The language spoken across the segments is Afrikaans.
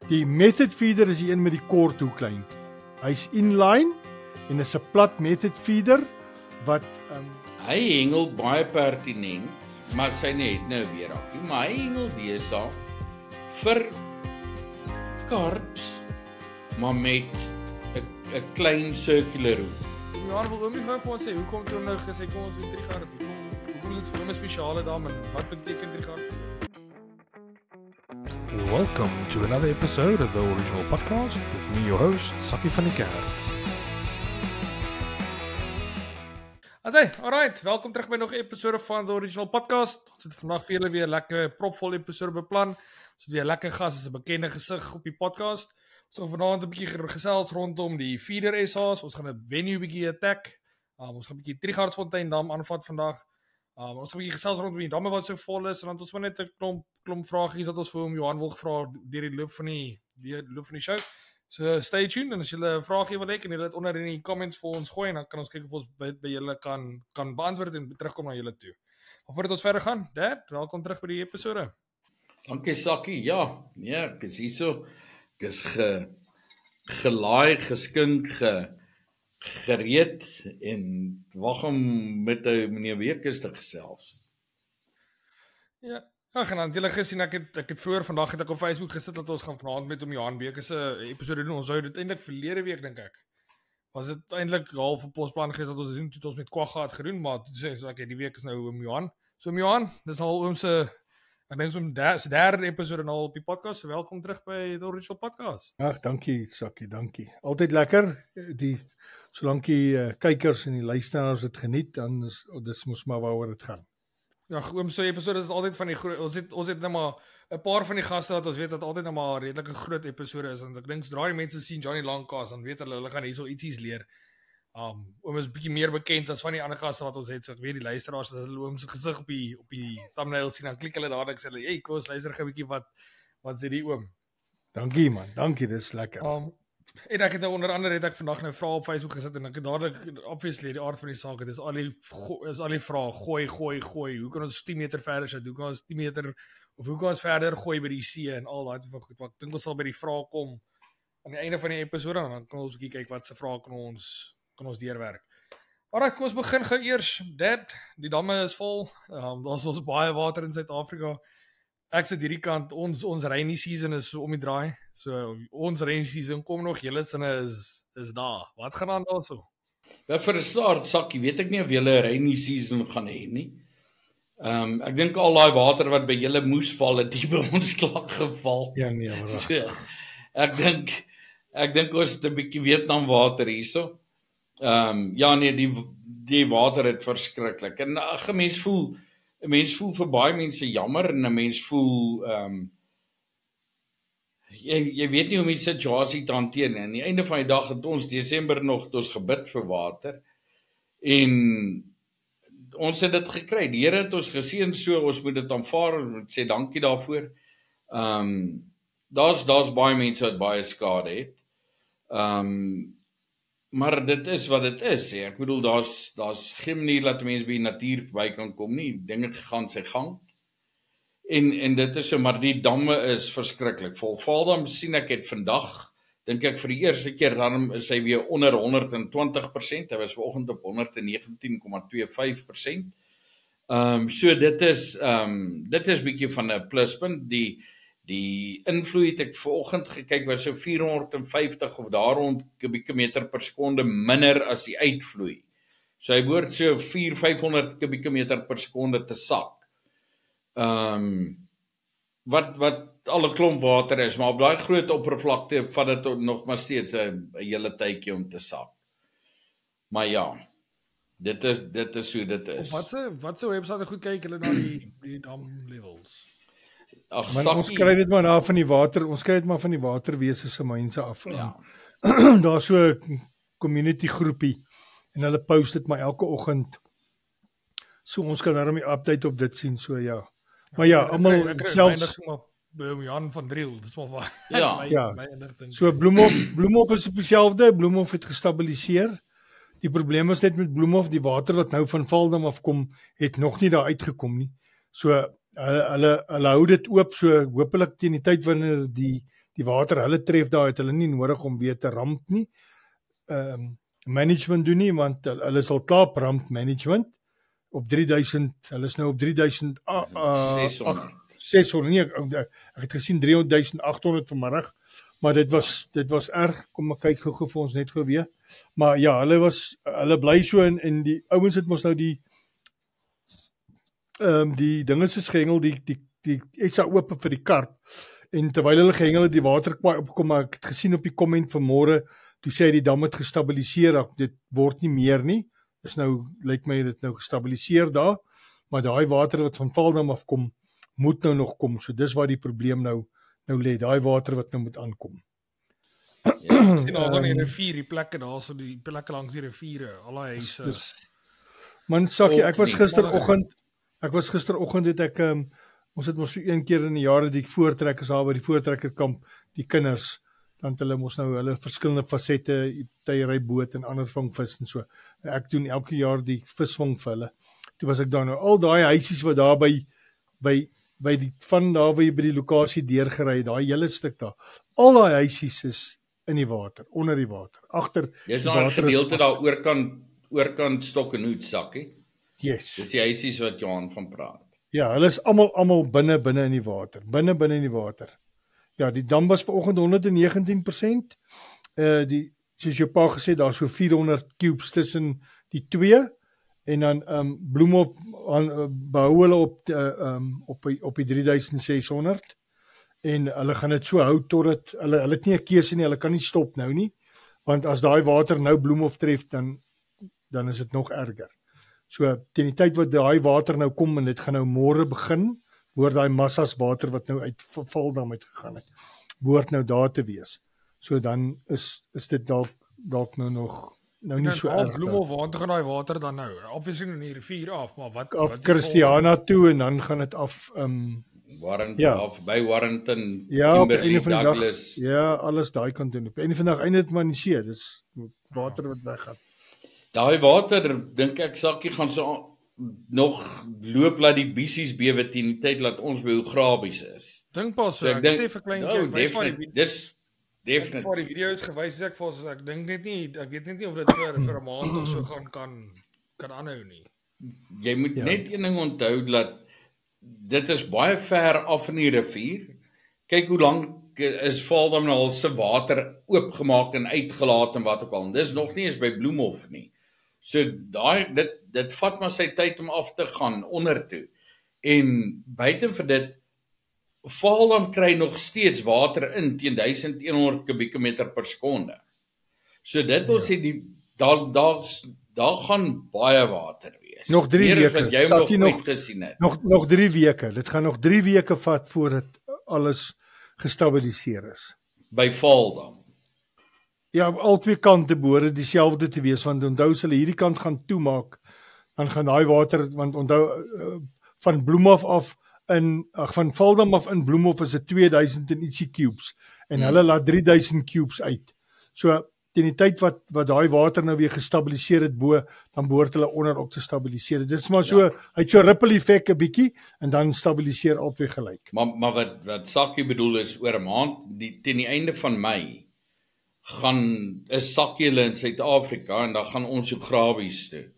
Die method feeder is die een met die korthoekkleintjie. Hy's inline en is 'n plat method feeder wat Hy hengel baie pertinent, maar sy net nou weer akkie, maar hy hengel deesdae vir karps, maar met 'n klein circular hoek. Johan wil oomie vir ons sê, hoekom toe nou gesê kom ons doen trigard? Hoekom is dit vir hom 'n spesiale dam en wat beteken trigard? Welcome to another episode of the original podcast with me, your host, Saki van die Kerk. Alright, welkom terug by nog 'n episode van the original podcast. Ons het vandag vir julle weer lekker propvol episode beplan. Ons het weer lekker gas, is 'n bekende gesig op die podcast. Ons gaan vanaand 'n bietjie gesels rondom die feeder SA's. Ons gaan 'n venue bietjie attack. Ons gaan 'n bietjie Trigardfontein dam aanvat vandag. Ons gaan 'n bietjie gesels rondom die damme wat so vol is en dan ons wil net 'n klomp vragies wat ons vir hom Johan wil gevra deur die loop van die show. So stay tuned en as julle 'n vraagie wil hê en julle dit onder in die comments vir ons gooi en dan kan ons kyk of ons by julle kan beantwoord en terugkom na julle toe. Maar voordat ons verder gaan, Dad, welkom terug by die episode. Dankie Sakkie. Ja, ek is hierso. Ek is gelaai, geskink, gereed en wag om met meneer Weekes te gesels. Ja, en natuurlik gesien ek het vroeër vandag het ek op Facebook gesit dat ons gaan vanaand met Johan Weekes se episode doen. Ons sou dit eintlik verlede week dink ek. Was dit eintlik half op ons plan gewees dat ons doen toe ons met Kwagga het gedoen, maar toe sê so die week is nou Johan. So Johan, dis al oom se ek dink so se derde episode nou op die podcast. So welkom terug by die original podcast. Ag, dankie Sakkie, dankie. Altyd lekker solank die kykers en die luisteraars dit geniet, dan is dis mos maar waaroor dit gaan. Ja, oom se episode is altyd van die ons het nou maar 'n paar van die gaste wat ons weet dat altyd nou maar 'n redelike groot episode is en ek dink sodra die mense sien Johnny Langkas dan weet hulle gaan hierso ietsie leer. Oom is bietjie meer bekend as van die ander gaste wat ons het, so ek weet die luisteraars as hulle oom se gesig op die thumbnail sien dan klik hulle dadelik sê hulle, "Hey, kom ons luister gou 'n bietjie wat sê die oom." Dankie man, dankie, dis lekker. En ek het nou onder andere vandag nou vrae op Facebook gesit en ek het dadelik obviously die aard van die saak, dit is al die vrae gooi. Hoe kan ons 10 meter verder sit? Hoe kan ons 10 meter of hoe kan ons verder gooi by die see en al daai van goed. Maar ek dink ons sal by die vrae kom aan die einde van die episode en dan kan ons 'n bietjie kyk wat se vrae kan ons deurwerk. Alright, kom ons begin gou eers. Die damme is vol. Daar's ons baie water in Suid-Afrika. Ek sit hierdie kant, ons rainy season is so om die draai. So ons rainy season kom nog, julle sinne is daar. Wat gaan aan daarso? Ja, vir 'n start, Sakkie, weet ek nie of julle 'n rainy season gaan hê nie. Ek dink al daai water wat by julle moes val, het hier by ons klaar geval. Ja nee, maar So, ek dink ons het 'n bietjie Vietnam water hierso. Ja nee, die water het verskriklik. En 'n mens voel vir baie mense jammer en 'n mens voel jy weet nie hoe om die situasie te hanteer nie. Aan die einde van die dag het ons Desember nog ons gebid vir water en ons het dit gekry. Die Here het ons geseën, so ons moet dit aanvaar en sê dankie daarvoor. Daar's baie mense wat baie skade het. Maar dit is wat dit is. Ek bedoel daar's geen manier dat mense by die natuur verby kan kom nie. Dinge gaan sy gang. En dit is so, maar die damme is verskriklik. Volvaldam sien ek het vandag, dink ek vir die eerste keer dan is hy weer onder 120%. Hy was vanoggend op 119,25%. So dit is bietjie van 'n pluspunt. Die invloed het ek vanoggend gekyk was so 450 of daar rond kubieke meter per sekonde minder as die uitvloei. So hy behoort so 400-500 kubieke meter per sekonde te sak. Wat al 'n klomp water is, maar op daai groot oppervlakte vat dit nog maar steeds 'n hele tydjie om te sak. Maar ja, dit is hoe dit is. Wat se webwerf goed kyk hulle na die dam levels? Ag, Maar ons kry dit maar na van die water, ons kry dit maar van die waterwese se mynse af. Ja. Daar's so 'n community groepie en hulle post dit maar elke oggend. So ons kan daarom die update op dit sien, so ja. Maar ja, almal selfs by Jan van Driel, dis maar waar. Ja. My inligting. so Bloemhof is op dieselfde, Bloemhof het gestabiliseer. Die probleem is net met Bloemhof, die water wat nou van Valdam afkom, het nog nie daar uitgekom nie. So hulle hou dit oop, so hopelik teen die tyd wanneer die die water hulle tref daar, het hulle nie nodig om weer te ramp nie. Management doen nie, want hulle is al klaar op ramp management, op 3000, hulle is nou op 3000, 600, nee, ek het gesien 300.800 vanmiddag, maar dit was erg, kom maar kyk gou vir ons net gou weer, maar ja, hulle bly so, en die ouens het mos nou die dinge is gehengel, die extra oop vir die karp, en terwyl hulle gehengel het, die waterkwaai opkom, maar ek het gesien op die comment vanmôre, toe sê die dam het gestabiliseer, dit word nie meer nie, is nou, lyk my dit nou gestabiliseer daar, maar daai water wat van Valdam afkom, moet nou nog kom, so dis waar die probleem nou lê, daai water wat nou moet aankom. Ja, ek sien al dan die rivier, die plekke daar, so die plekke langs die riviere, al die huise. Man, Sakkie, ek was gisteroggend het ek, ons het mos so een keer in die jare die voortrekkers daar by die voortrekkerkamp, die kinders, dan het hulle mos nou hulle verskillende fasette, tuieryboot en ander vangvis en so. Ek doen elke jaar die visvang vir hulle. Toe was ek daar nou, al daai huisies wat daar by die van daar waar jy by die lokasie deurgery, daai hele stuk daar, al daai huisies is in die water, onder die water, agter die water. Dis nou 'n gedeelte daar oorkant Stok en Hoed, Sakkie. Yes. Dis die huisies wat Johan van praat. Ja, hulle is almal binne in die water, binne in die water. Ja, die dam was vanoggend 119%. Soos jou pa gesê, daar so 400 cubes tussen die twee, en dan Bloemhof behou hulle op die 3600, en hulle gaan dit so hou totdat hulle het nie 'n keuse nie, hulle kan nie stop nou nie, want as daai water nou Bloemhof tref, dan is dit nog erger. So teen die tyd wat daai water nou kom, en dit gaan nou môre begin, behoort daai massas water wat nou uit Valdam uitgegaan het, behoort nou daar te wees. So dan is dit dalk nou nog nie so erg. Bloemhof, waar toe gaan daai water dan nou? Obviously nou die rivier af, maar wat Christiana toe, en dan gaan dit af af by Warrington, Kimberley, Douglas. Ja, alles daai kant toe. Op einde van die dag eindig dit maar in die see, dis water wat weggaan. Daai water, dink ek, Sakkie, gaan so nog loop laat die bissies bewe teen die tyd laat ons by Ograbies is. Dink pas so, ek sê vir kleintjie, wys van die definitief. Vir die video's gewys ek vir ons, ek dink net nie, ek weet net nie of dit vir 'n maand of so kan aanhou nie. Jy moet net een ding onthou, dat dit is baie ver af in die rivier. Kyk hoe lank is Valdam nou al se water oopgemaak en uitgelaat en wat ook al. Dis nog nie eens by Bloemhof nie. So dit vat maar sy tyd om af te gaan onder toe. En buiten vir dit, Valdam kry nog steeds water in teen 1100 kubieke meter per sekonde. So dit wil sê daar gaan baie water wees. Nog 3 weke. Sakkie nog gesien het. Nog 3 weke. Dit gaan nog 3 weke vat voordat alles gestabiliseer is. By Valdam. Ja, al twee kante behoort dieselfde te wees, want onthou as hulle hierdie kant gaan toemaak, dan gaan daai water, want onthou van Bloemhof af van Valdam af in Bloemhof is dit 2000 en ietsie cubes, en hulle laat 3000 cubes uit. So teen die tyd wat daai water nou weer gestabiliseer het bo, dan behoort hulle onder ook te stabiliseer. Dit is maar so, hy het so ripple effek 'n bietjie, en dan stabiliseer albei gelyk. Maar wat Sakkie bedoel is, oor 'n maand, teen die einde van Mei, is Sakkie hulle in Suid-Afrika, en dan gaan ons Ograbies toe.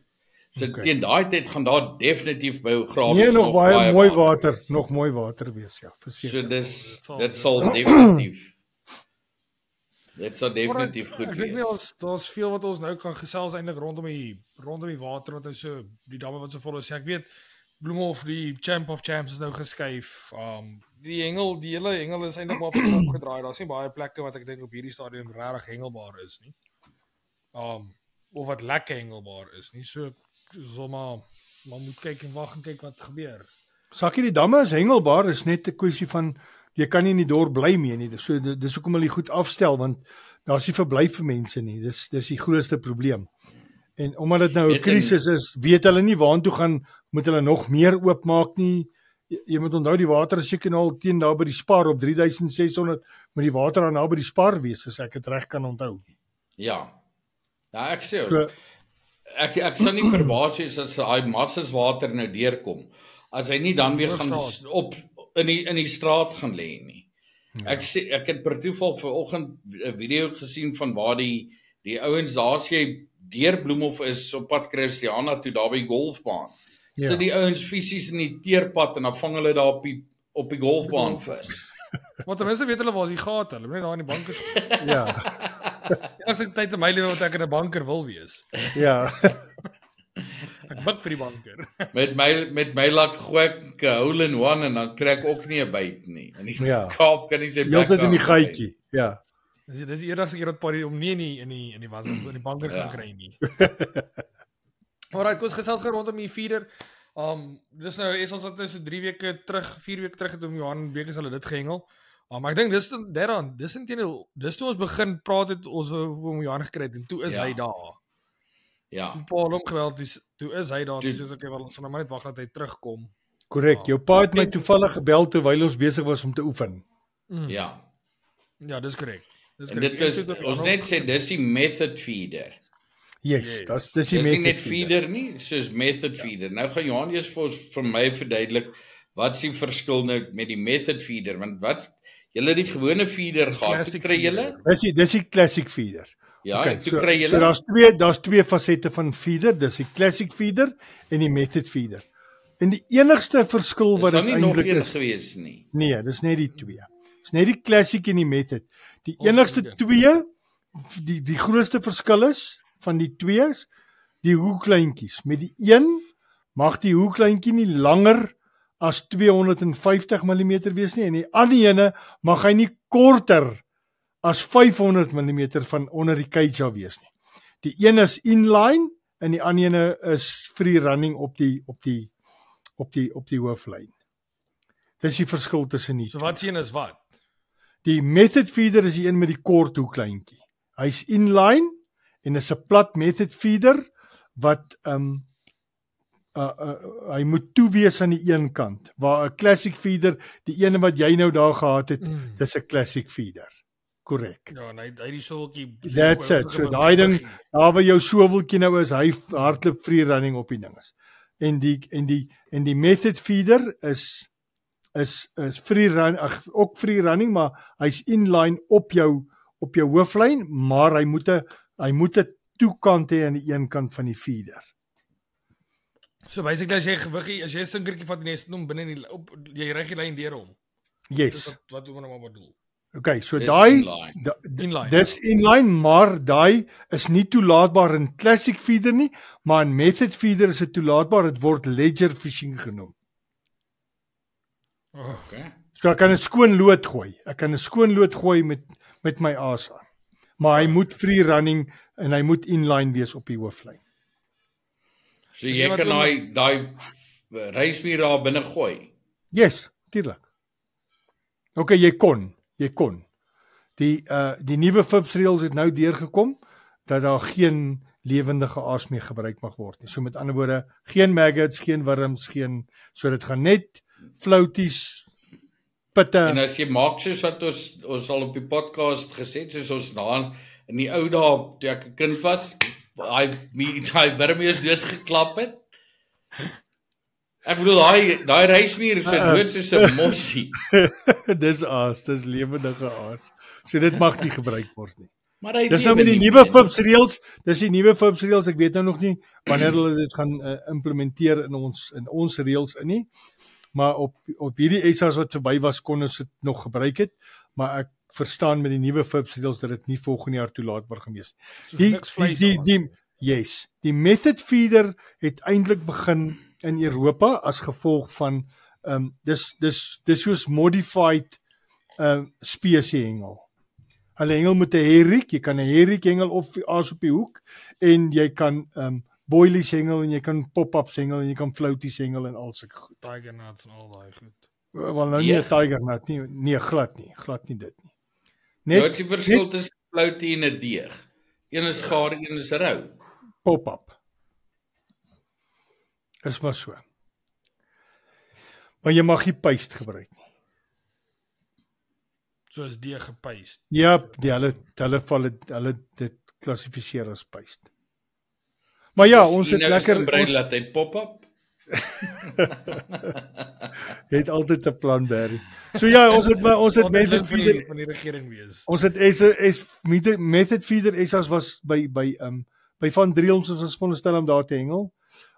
So teen daai tyd gaan daar definitief by Ograbies nog baie mooi water, nog mooi water wees, ja, verseker. So dit sal definitief dit sal definitief goed wees. Ek dink daar's veel wat ons nou kan gesels eintlik rondom die water wat hy so, die damme wat so vol is. Ek weet Bloemhof, die Champ of Champs is nou geskuif. Die hele hengel is eintlik maar opgedraai. Daar's nie baie plekke wat ek dink op hierdie stadium regtig hengelbaar is nie. Of wat lekker hengelbaar is nie. So maar moet kyk en wag en kyk wat gebeur. Sakkie, die damme is hengelbaar, is net 'n kwessie van jy kan nie in die dorp bly mee nie. So dis hoekom hulle goed afstel, want daar's nie verblyf vir mense nie. Dis die grootste probleem. En omdat dit nou 'n krisis is, weet hulle nie waartoe gaan, moet hulle nog meer oopmaak nie. Jy moet onthou, die water is seker nou al teen daar by die Spar op 3600, moet die water aan daar by die Spar wees, as ek dit reg kan onthou. Ja, ek sê so, ek sal nie verbaas wees as daai massas water nou deurkom, as hy nie dan weer gaan in die straat gaan lê nie. Ek het per toeval vanoggend 'n video gesien van waar die ouens daar as jy deur Bloemhof is op pad Christiana toe daar by golfbaan. Ja. Sit die ouens fisies in die teerpad en dan vang hulle daar op die golfbaan vis. Want ten minste weet hulle waar is die gate, hulle moet net daar in die banker speel. Ja. As ek tyd in my lewe wat ek in 'n banker wil wees. Ja. Ek bid vir die banker. Met my luck gooi ek 'n hole in one en dan kry ek ook nie 'n byt nie. In die Ja. Kaap kan jy sy Heeltyd in die gaatjie. Ja. Dis die eerste keer dat Party om nie in die was in die banker gaan kry nie. Alright, kom ons gesels gou rondom die feeder. Dis nou ons het so 3 weke terug, 4 weke terug het om Johan Bekes hulle dit gehengel. Maar ek dink dis toe ons begin praat het ons om Johan gekry het en toe is hy daar. Ja. Toe Paul hom geweld is, toe is hy daar, toe soos ek wel ons gaan maar net wag dat hy terugkom. Korrek. Jou pa het my toevallig gebel terwyl ons besig was om te oefen. Ja. Ja, dis korrek. En dit is ons net sê dis die method feeder. Yes, dis die Dis nie method net feeder nie, soos method feeder. Nou gaan Johan eers vir my verduidelik wat is die verskil nou met die method feeder, want julle die gewone feeder gehad, toe kry julle? Dis die classic feeder. Ja, Okay, toe kry so julle. daar's twee fasette van feeder, dis die classic feeder en die method feeder. En die enigste verskil wat Dit dit is nog eintlik een is, gewees nie. nee, dis net die twee. Dis net die classic en die method. Die enigste twee, die grootste verskil is van die twee is die hoeklyntjies. Met die een mag die hoeklyntjie nie langer as 250 mm wees nie en die ander ene mag hy nie korter as 500 mm van onder die cage af wees nie. Die een is inline en die ander ene is free running op die hooflyn. Dis die verskil tussen die. So wat sien is wat? Die method feeder is die een met die kort hoeklyntjie. Hy's inline en is 'n plat method feeder wat hy moet toe wees aan die een kant. Waar 'n classic feeder, die ene wat jy nou daar gehad het, dis 'n classic feeder. Korrek. Ja, en hy die soeltjie. That's it. So daai ding, daar waar jou soveltjie nou is, hy hardloop free running op die ding is. En die method feeder is free run, ook free running, maar hy's inline op jou hooflyn, maar hy moet 'n toekant hê aan die een kant van die feeder. So basically as jy gewiggie, as jy 'n sinkertjie vat en jy sit hom binne in jy ry die lyn deur hom. Yes. Dis wat ons nou maar bedoel. Okay, so Dis daai Inline. dis inline, maar daai is nie toelaatbaar in classic feeder nie, maar in method feeder is dit toelaatbaar. Dit word ledger fishing genoem. Okay. So ek kan 'n skoon lood gooi. Ek kan 'n skoon lood gooi met my aas aan. Maar hy moet free running en hy moet inline wees op die hooflyn. So jy kan daai reisbier daar binne gooi. Yes, tuurlik. Okay, jy kon. Die nuwe FIPS reëls het nou deurgekom dat daar geen lewendige aas meer gebruik mag word nie. So met ander woorde, geen maggots, geen wurms, so dit gaan net floaties, pitte. En as jy maak soos wat ons al op die podcast gesê het, soos ons daar in die ou dae toe ek 'n kind was, daai wurmies doodgeklap het. Ek bedoel daai reisbier se dood soos 'n mossie. Dis aas, dis lewendige aas. So dit mag nie gebruik word nie. Maar hy Dis nou met die nuwe FIPS reëls, ek weet nou nog nie wanneer hulle dit gaan implementeer in ons reëls in nie. Maar op hierdie ESA's wat verby was kon ons dit nog gebruik het, maar ek verstaan met die nuwe FIPS reëls dat dit nie volgende jaar toelaatbaar gewees nie. Die method feeder het eintlik begin in Europa as gevolg van dis soos modified spesie hengel. Hulle hengel met 'n herriek, jy kan 'n herriek hengel of aas op die hoek en jy kan boilies hengel en jy kan pop-ups hengel en jy kan floaties hengel en al sulke goed. Tiger nuts en al daai goed. Wel nou nie 'n tiger nut nie, nee glad nie dit nie. Net wat is die verskil tussen floatie en 'n deeg? Een is gaar, een is rou. Pop-up. Is maar so. Maar jy mag nie paste gebruik nie. So is die gepaste. Ja, hulle dit klassifiseer as paste. Maar ja, ons het lekker laat hy pop-up. Jy het altyd 'n plan, Barry. So ja, ons het Method Feeder van die regering wees. Ons het Method Feeder SA's was by Van Driels, ons was veronderstel om daar te hengel.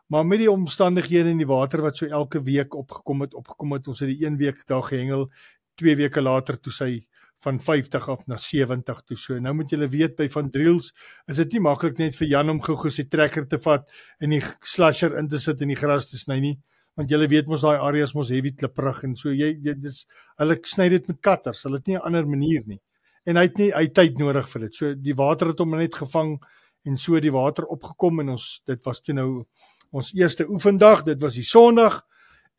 Maar met die omstandighede in die water wat so elke week opgekom het, ons het die 1 week daar gehengel, 2 weke later toe sy van 50 af na 70 toe. So nou moet julle weet, by Van Driels is dit nie maklik net vir Jan om gou sy trekker te vat en die slasher in te sit en die gras te sny nie, want julle weet mos daai areas mos heavy klipperig en so hulle sny dit met katters, hulle het nie 'n ander manier nie. En hy het tyd nodig vir dit. So die water het hom net gevang en so die water opgekom en dit was toe nou ons eerste oefendag, dit was die Sondag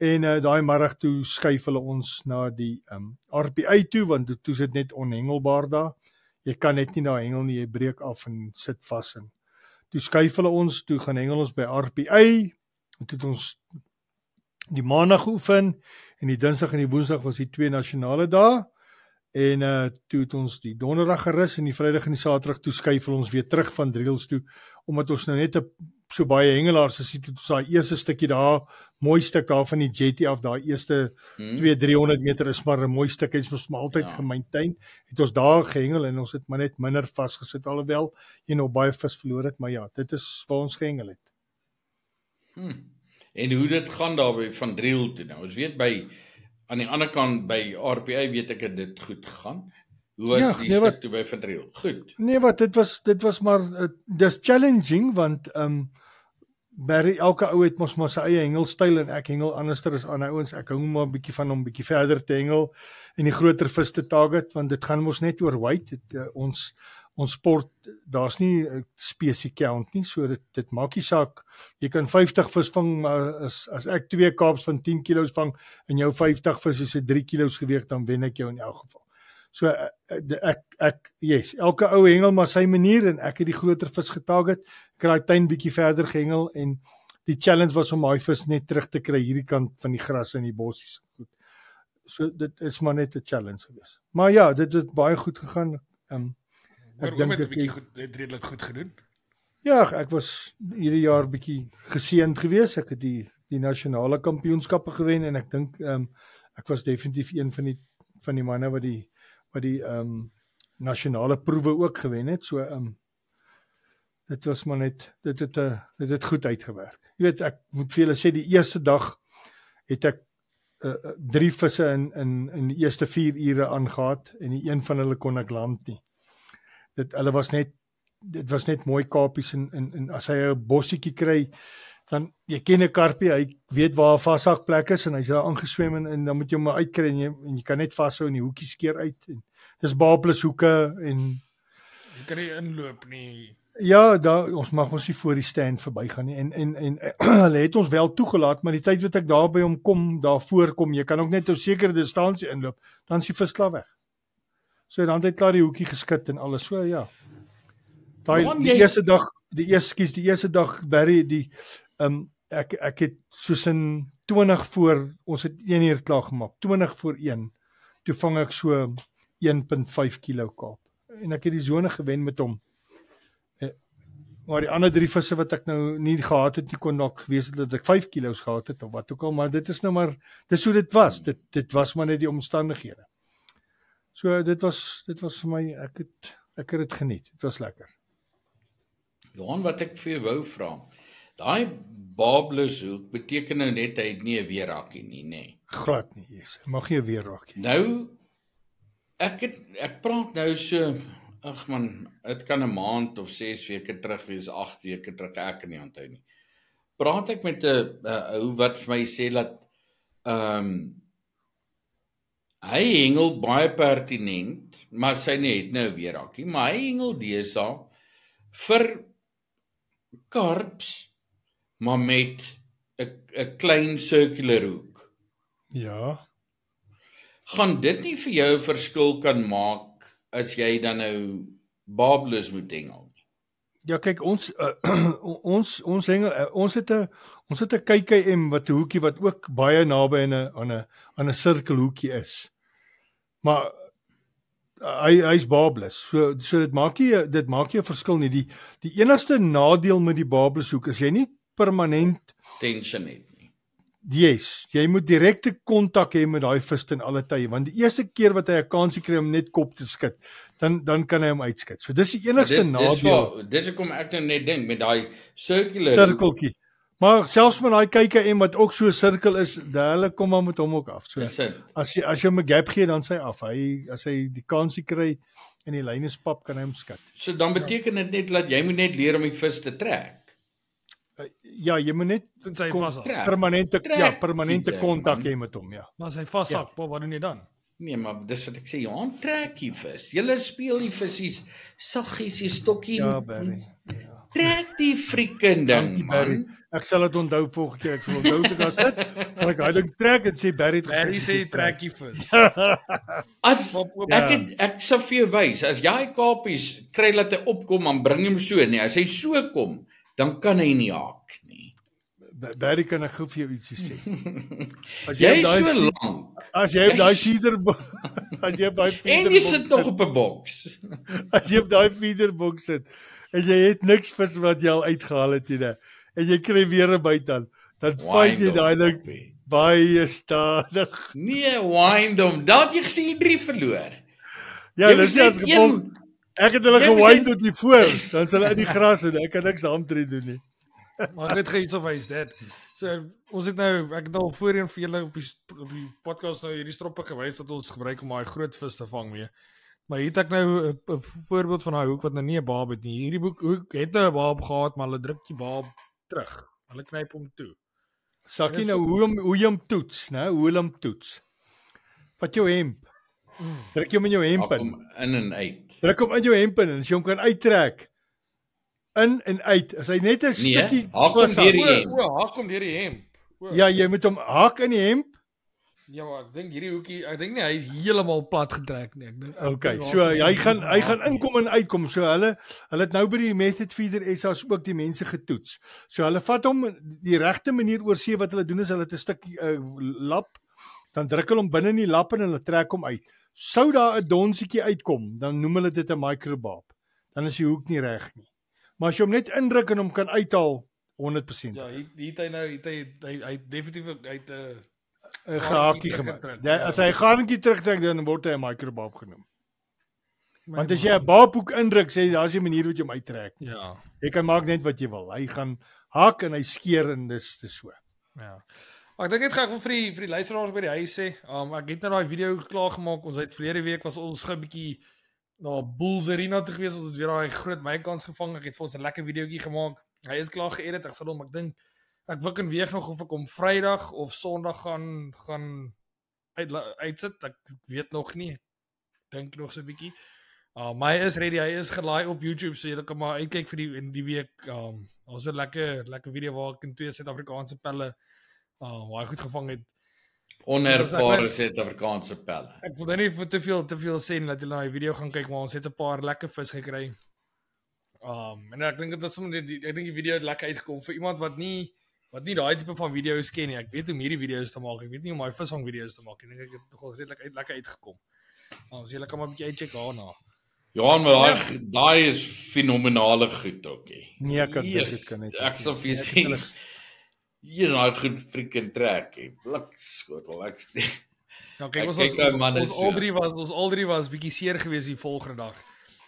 en daai middag toe skuif hulle ons na die RPI toe, want toe is dit net onhengelbaar daar. Jy kan net nie daar hengel nie, jy breek af en sit vas en toe skuif hulle ons, toe gaan hengel ons by RPI en toe het ons die Maandag geoefen en die Dinsdag en die Woensdag was die 2 nasionale dae en toe het ons die Donderdag gerus en die Vrydag en die Saterdag toe skuif hulle ons weer terug van Driels toe, omdat ons nou net so baie hengelaars gesien het, ons daai eerste stukkie daar, mooi stuk daar van die jetty af, daai eerste 200-300 meter is maar 'n mooi stuk, het ons maar altyd gemaintain, het ons daar gehengel en ons het maar net minder vasgesit, alhoewel jy nog baie vis verloor het, maar ja, dit is waar ons gehengel het. En hoe dit gaan daar by Van Driel toe nou, ons weet aan die ander kant by RPI weet ek het dit goed gegaan. Hoe was die stuk toe by Van Driel? Goed. Nee, wat dit was maar dis challenging want Barry elke ou het mos maar sy eie hengelstyl en ek hengel anderster as ander ouens. Ek hou maar 'n bietjie van hom bietjie verder te hengel en die groter vis te target want dit gaan mos net oor weight. Ons sport, daar's nie 'n spesie count nie, so dit maak nie saak. Jy kan 50 vis vang, maar as ek 2 kaaps van 10 kilos vang en jou 50 vis is 'n 3 kilos geweg, dan wen ek jou in elk geval. So elke ou hengel maar sy manier en ek het die groter vis getarget. Ek het daai tuin bietjie verder gehengel en die challenge was om daai vis net terug te kry hierdie kant van die gras en die bossies. Goed. So dit is maar net 'n challenge gewees. Maar ja, dit het baie goed gegaan. Ek dink dit het redelik goed gedoen. Ja, ek was hierdie jaar bietjie geseënd geweest. Ek het die nasionale kampioenskappe gewen en ek dink ek was definitief een van die manne wat die nasionale proewe ook gewen het. So dit was maar net dit het goed uitgewerk. Jy weet, ek moet vir julle sê die eerste dag het ek 3 visse in die eerste 4 ure aangehad en die een van hulle kon ek land nie. Dit was net mooi kapies en as hy 'n bossietjie kry, dan jy ken 'n karpie, hy weet waar 'n vashakplek is en hy's daar aangeswem en dan moet jy hom maar uitkry en jy kan net vashou en die hoekies keer uit en dis babelus hoeke en jy kan nie inloop nie. Ja, ons mag ons nie voor die stand verbygaan nie en hulle het ons wel toegelaat, maar die tyd wat ek daar by hom daarvoor kom, jy kan ook net 'n sekere distansie inloop, dan is die vis klaar weg. So dan het hy klaar die hoekie geskit en alles. So ja. Die eerste dag Barry ek het soos in 20 voor ons het 1 uur klaar gemaak. 20 voor 1. Toe vang ek so 1.5 kilo kaap. En ek het die sone gewen met hom. Maar die ander 3 visse wat ek nou nie gehad het, nie kon dalk gewees het dat ek 5 kilos gehad het of wat ook al, maar dit is nou maar dis hoe dit was. Dit was maar net die omstandighede. So dit was vir my ek het dit geniet. Dit was lekker. Johan, wat ek vir jou wou vra. Daai bablushoek beteken nou net hy het nie 'n weerrakkie nie, nê? Glad nie, Jesus. Mag nie 'n weerrakkie. Nou ek praat nou so, ag man, dit kan 'n maand of 6 weke terug wees, 8 weke terug, ek kan nie onthou nie. Praat ek met 'n ou wat vir my sê dat hy hengel baie pertinent, maar sy het nou 'n weerrakkie, maar hy hengel deesdae vir karps, maar met 'n klein circular hoek. Ja. Gaan dit nie vir jou 'n verskil kan maak as jy dan nou babelus moet hengel? Ja, kyk, ons hengel, ons het 'n KKM wat 'n hoekie wat ook baie naby aan 'n sirkelhoekie is. Maar hy's babelus. So dit maak nie 'n verskil nie. Die enigste nadeel met die babelus hoek is jy nie permanent tension het nie. Yes, jy moet direkte kontak hê met daai vis ten alle tye, want die eerste keer wat hy 'n kansie kry om net kop te skud, dan kan hy hom uitskit. So dis die enigste nadeel. Dis hoekom ek nou net dink met daai circular Sirkeltjie. Maar selfs met daai KKM wat ook so 'n sirkel is, hulle kom maar met hom ook af. So as jy hom 'n gap gee, dan sy af. As hy die kansie kry en die lyn is pap, kan hy hom skud. So dan beteken dit net dat jy moet net leer om die vis te trek. Ja, jy moet net Sy vashak. permanente kontak hê met hom, ja. Maar sy vashak, wat doen jy dan? Nee, maar dis wat ek sê, jy trek die vis. Julle speel die visies saggies, die stokkie. Ja, Barry. Trek die freaking ding, man. Ek sal dit onthou volgende keer. Ek sal onthou as ek daar sit, dan ek hy ding trek en sê Barry het gesê. Barry sê trek die vis. As ek sal vir jou wys, as jy kapies kry laat hy opkom, dan bring hom so nie. As hy so kom, dan kan hy nie haak nie. Barry, kan ek gou vir jou ietsie sê? Jy is so lank. As jy op daai feederbox En jy sit nog op 'n boks. As jy op daai feederbox sit en jy het niks vis wat jy al uitgehaal het nie, en jy kry weer 'n byt dan vat jy daai ding baie stadig. Nee, wind hom. Daat jy gesien 3 verloor. Ja, dis nie as gevolg. Ek het hulle gewind tot hier voor, dan sal hulle in die gras en ek kan niks aantree doen nie. Maar net iets of wys dit. So ons het nou, ek het al voorheen vir julle op die podcast nou hierdie stroppe gewys dat ons gebruik om daai groot vis te vang mee. Maar hier het ek nou 'n voorbeeld van daai hoek wat nou nie 'n baab het nie. Hierdie hoek het nou 'n baab gehad, maar hulle druk die baab terug. Hulle knyp hom toe. Sakkie nou hoe jy hom toets, né? Hoe hulle hom toets. Vat jou hemp. Druk hom in jou hemp in. In en uit. Druk hom in jou hemp in en as jy hom kan uittrek. In en uit. As hy net 'n stukkie haak hom deur die hemp. Haak hom deur die hemp. Ja, jy moet hom haak in die hemp. Ja, maar ek dink hierdie hoekie, ek dink nie hy is heeltemal plat getrek nie. Ek dink Okay, so hy gaan inkom en uitkom. So hulle het nou by die Method Feeder SA's ook die mense getoets. So hulle vat hom die regte manier oor see wat hulle doen is hulle het 'n stukkie lap, dan druk hulle hom binne in die lap en hulle trek hom uit. Sou daar 'n donsietjie uitkom, dan noem hulle dit 'n microbarb. Dan is die hoek nie reg nie. Maar as jy hom net indruk en hom kan uithaal 100%. Ja, hier het hy nou hy definitief uit 'n gehaakie gemaak. As hy 'n garentjie terugtrek dan word hy 'n microbarb genoem. Want as jy 'n baaphoek indruk, sê jy daar's 'n manier hoe jy hom uittrek. Ja. Jy kan maak net wat jy wil. Hy gaan haak en hy skeer en dis so. Ja. Ek dink net gou vir die luisteraars by die huis sê, ek het nou daai video klaar gemaak. Ons het verlede week was ons gou 'n bietjie na Bulls Arena toe gewees. Ons het weer daai groot mykans gevang. Ek het vir ons 'n lekker videoetjie gemaak. Hy is klaar geëdit. Ek sal hom, ek dink ek wil kan weeg nog of ek hom Vrydag of Sondag gaan uitsit. Ek weet nog nie. Ek dink nog so 'n bietjie. Maar hy is ready. Hy is gelaai op YouTube, so jy kan maar uitkyk vir die week. Ons het 'n lekker video waar ek in 2 Suid-Afrikaanse pelle waar hy goed gevang het. Onervare Suid-Afrikaanse pelle. Ek wil nie vir te veel sê dat julle na die video gaan kyk, maar ons het 'n paar lekker vis gekry. En ek dink dit is sommer ek dink die video het lekker uitgekom vir iemand wat nie daai tipe van video's ken nie. Ek weet hoe om hierdie video's te maak. Ek weet nie hoe om daai visvang video's te maak nie. Ek dink ek het tog redelik lekker uitgekom. So julle kan maar 'n bietjie uitcheck daarna. Ja, maar daai is fenomenale goed ookie. Nee, ek kan net. Ek sal vir jou sê hier nou goed freaking trek. Blik skotel ek. Ja, kyk ons al drie was bietjie seer geweest die volgende dag.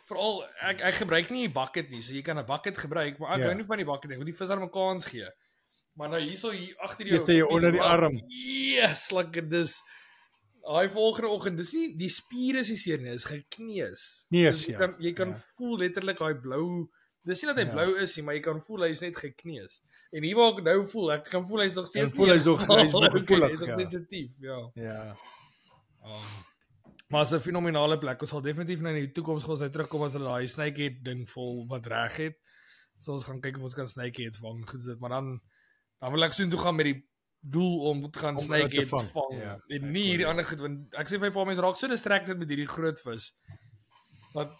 Veral ek gebruik nie 'n bucket nie, so jy kan 'n bucket gebruik, maar ek hou nie van die bucket nie. Ek wil die vis aan 'n kans gee. Maar nou hier agter jou, jy onder die arm. Yes, like dis. Daai volgende oggend, dis nie die spiere is nie seer nie, is gekneus. Neus, so jy kan voel letterlik daai blou. Dis nie dat hy blou is nie, maar jy kan voel hy's net gekneus. En hier waar ek nou voel, ek kan voel hy's nog steeds hy's nog gevoelig, sensitief, ja. Ja. Maar 'n fenominale plek. Ons sal definitief nou in die toekoms gaan terugkom as hulle daai snakehead ding vol wat reg het. So ons gaan kyk of ons kan snakeheads vang. Goed dit, maar dan wil ek soontoe gaan met die doel om te gaan snakehead vang. Ja, en nie hierdie ander goed, want ek sê vir 'n paar mense raak so distracted met hierdie groot vis. Dat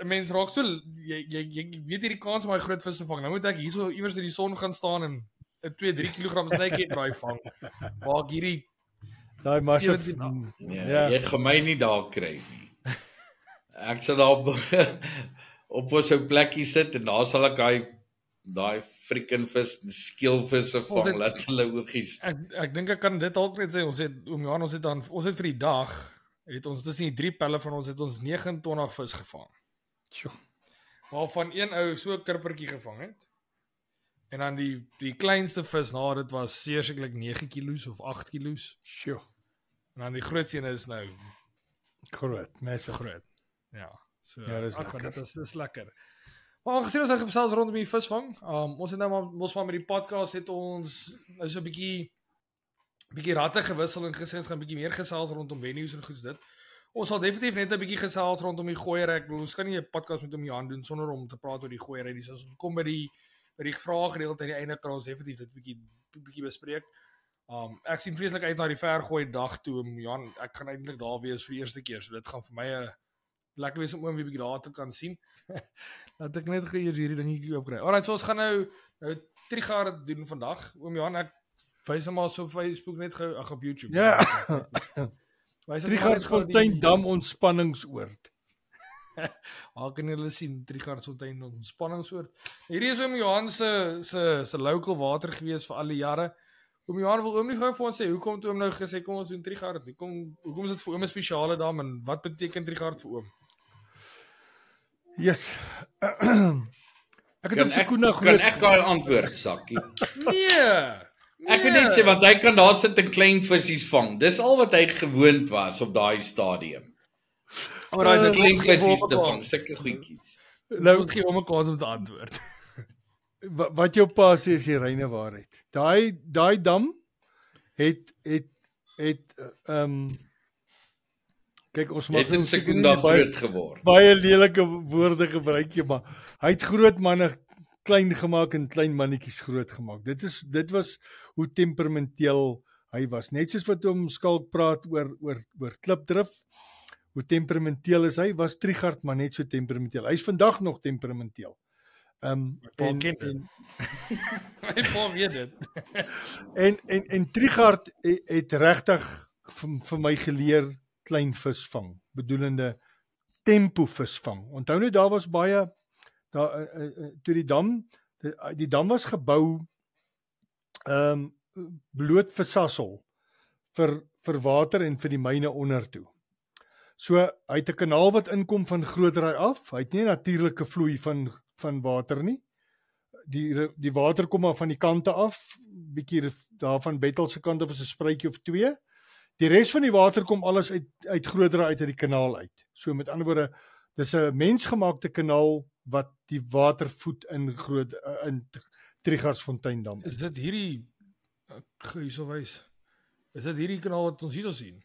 'n mens raak so jy weet hierdie kans om daai groot vis te vang. Nou moet ek hierso iewers in die son gaan staan en 'n 2-3 kg snakehead draai vang. Maar ek hierdie daai massa jy gaan my nie daar kry nie. Ek sal daar op so 'n plekkie sit en daar sal ek daai freaking vis, skeelvisse vang, laat hulle oogies. Ek dink ek kan dit dalk net sê, ons het vir die dag, tussen die 3 pelle van ons, het ons 29 vis gevang. Sjoe. Waarvan een ou so 'n kurpertjie gevang het. En dan die kleinste vis, dit was sekerlik 9 kilos of 8 kilos. Sjoe. En dan die grootste een is nou Groot, massive. groot. Ja. So, Ja, dis ag, lekker. dit is lekker. Maar aangesien ons gesels rondom die visvang, ons het nou maar met die podcast het ons nou so 'n bietjie ratte gewissel en gesê ons gaan 'n bietjie meer gesels rondom venues en goeds dit. Ons sal definitief net 'n bietjie gesels rondom die gooiery. Ek bedoel, ons kan nie 'n podcast met hom Johan doen sonder om te praat oor die gooiery nie. So as ons kom by die vrae gereeld aan die einde kan ons definitief dit bietjie bespreek. Ek sien vreeslik uit na die vergooi dag toe. Johan, ek gaan eintlik daar wees vir die eerste keer. So dit gaan vir my 'n lekker wees om weer 'n bietjie daar te kan sien. Laat ek net eers hierdie dingetjie opkry. Alright, so ons gaan nou Trigard doen vandag. Oom Johan, ek wys hom maar so op Facebook net gou, op YouTube. Ja. Wys hom Trigardsfontein Dam ontspanningsoord. Waar kan julle sien Trigardsfontein ontspanningsoord? Hierdie is oom Johan se local water gewees vir al die jare. Oom Johan, wil oom nie gou vir ons sê hoekom toe oom nou gesê kom ons doen Trigard? Hoekom is dit vir oom 'n spesiale dam en wat beteken Trigard vir oom? Yes. Ek het op Sekunda Kan ek daai antwoord, Sakkie? Nee. Ek kan net sê want hy kan daar sit en klein visies vang. Dis al wat hy gewoond was op daai stadium. Alraai, dit Klein klink visies te vang, sulke goedjies. Nou moet gee hom 'n kans om te antwoord. Wat jou pa sê is die reine waarheid. Daai dam het kyk ons mag Het in Sekunda groot geword. baie lelike woorde gebruik jy, maar hy het groot manne klein gemaak en klein mannetjies groot gemaak. Dit was hoe temperamenteel hy was. Net soos wat hom Skalk praat oor klipdrif, hoe temperamenteel is hy, was Trigard maar net so temperamenteel. Hy's vandag nog temperamenteel. My pa weet dit. En Trigard het regtig vir my geleer klein vis vang, bedoelende tempo vis vang. Onthou net daar was baie toe die dam was gebou bloot vir Sasol vir water en vir die myne onder toe. So hy het 'n kanaal wat inkom van Grootdraai af. Hy het nie 'n natuurlike vloei van water nie. Die water kom maar van die kante af, bietjie daar van Bettel se kant af is 'n spruitjie of 2. Die res van die water kom alles uit Grootdraai uit die kanaal uit. So met ander woorde, dis 'n mensgemaakte kanaal wat die water voed in Trigardsfontein dam. Is dit hierdie hierso wys? Is dit hierdie kanaal wat ons hierso sien?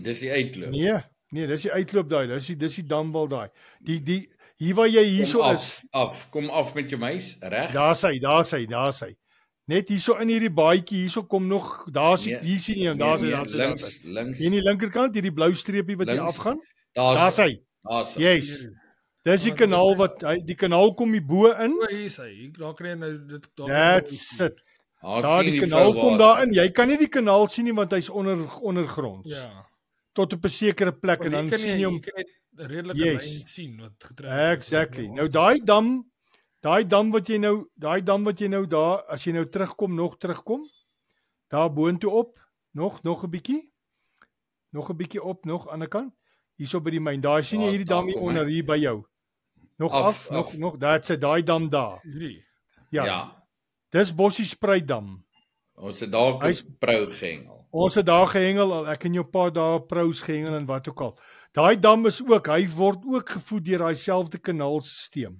Dis die uitloop. Nee, dis die uitloop daai. Dis die damwal daai. Hier waar jy hierso is. Kom af met jou muis, regs. Daar's hy. Net hierso in hierdie baadjie, hierso kom nog, hier sien jy hom, daar's hy. Links. Hier aan die linkerkant, hierdie blou streepie wat jy Links. afgaan. Daar's hy. Yes. Dis die kanaal die kanaal kom hier bo in. O, hier is hy. Daar kry jy nou dit That's it. Daar die kanaal kom daarin. Jy kan nie die kanaal sien nie want hy's ondergronds. Ja. Tot op 'n sekere plek en dan sien jy hom redelike lyn sien wat getrek Exactly. Nou daai dam wat jy nou daar as jy nou terugkom, daar boontoe op, nog 'n bietjie. Nog 'n bietjie op, nog aan die ander kant. Hierso by die myn. Daar sien jy hierdie dam hier onder hier by jou. Nog af. Nog, that's it, daai dam daar. Hierdie. Ja. Dis Bossiespruitdam. Ons het daar prou gehengel. Ons het daar gehengel al, ek en jou pa daar prous gehengel en wat ook al. Daai dam is ook, hy word ook gevoed deur daai selfde kanaalstelsel.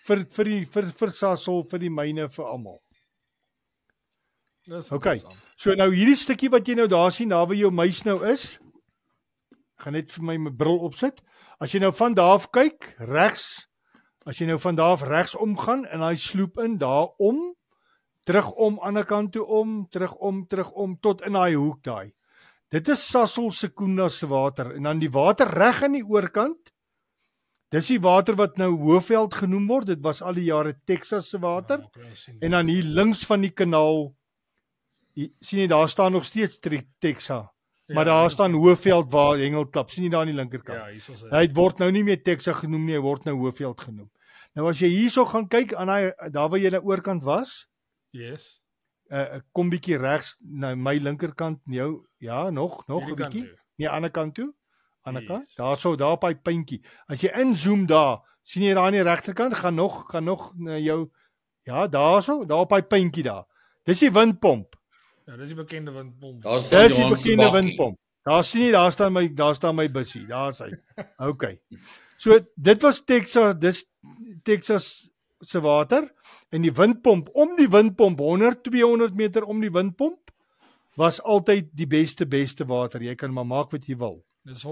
Vir Sasol, vir die myne, vir almal. Okay. So nou hierdie stukkie wat jy nou daar sien, daar waar jou muis nou is. Ek gaan net vir my bril opsit. As jy nou van daar af kyk, regs. As jy nou van daar af regs omgaan en hy sloep in daar om, terug om ander kant toe om, terug om tot in daai hoek daai. Dit is Sasol Sekunda se water en dan die water reg aan die oorkant. Dis die water wat nou Hoëveld genoem word. Dit was al die jare Texas se water. En dan hier links van die kanaal sien jy daar staan nog steeds Texas Maar daar staan Hoëveld waar Hengelklap, sien jy daar aan die linkerkant. Ja, hierso sê. Hy word nou nie meer Texas genoem nie, hy word nou Hoëveld genoem. Nou as jy hierso gaan kyk aan daar waar jy aan die oorkant was, Yes. kom bietjie regs na my linkerkant, jou nog 'n bietjie. Nee, ander kant toe. Ander Yes. kant. Daar op hy puntjie. As jy inzoom daar, sien jy daar aan die regterkant, gaan nog na jou daar op hy puntjie daar. Dis die windpomp. Ja, dis die bekende windpomp. Daar's Dis die Johan se bekende bakkie. windpomp. Daar sien jy, daar staan my bussie. Daar's hy. Okay. So dit was Texas se water en die windpomp, om die windpomp 100-200 meter om die windpomp was altyd die beste water. Jy kan maar maak wat jy wil. Dis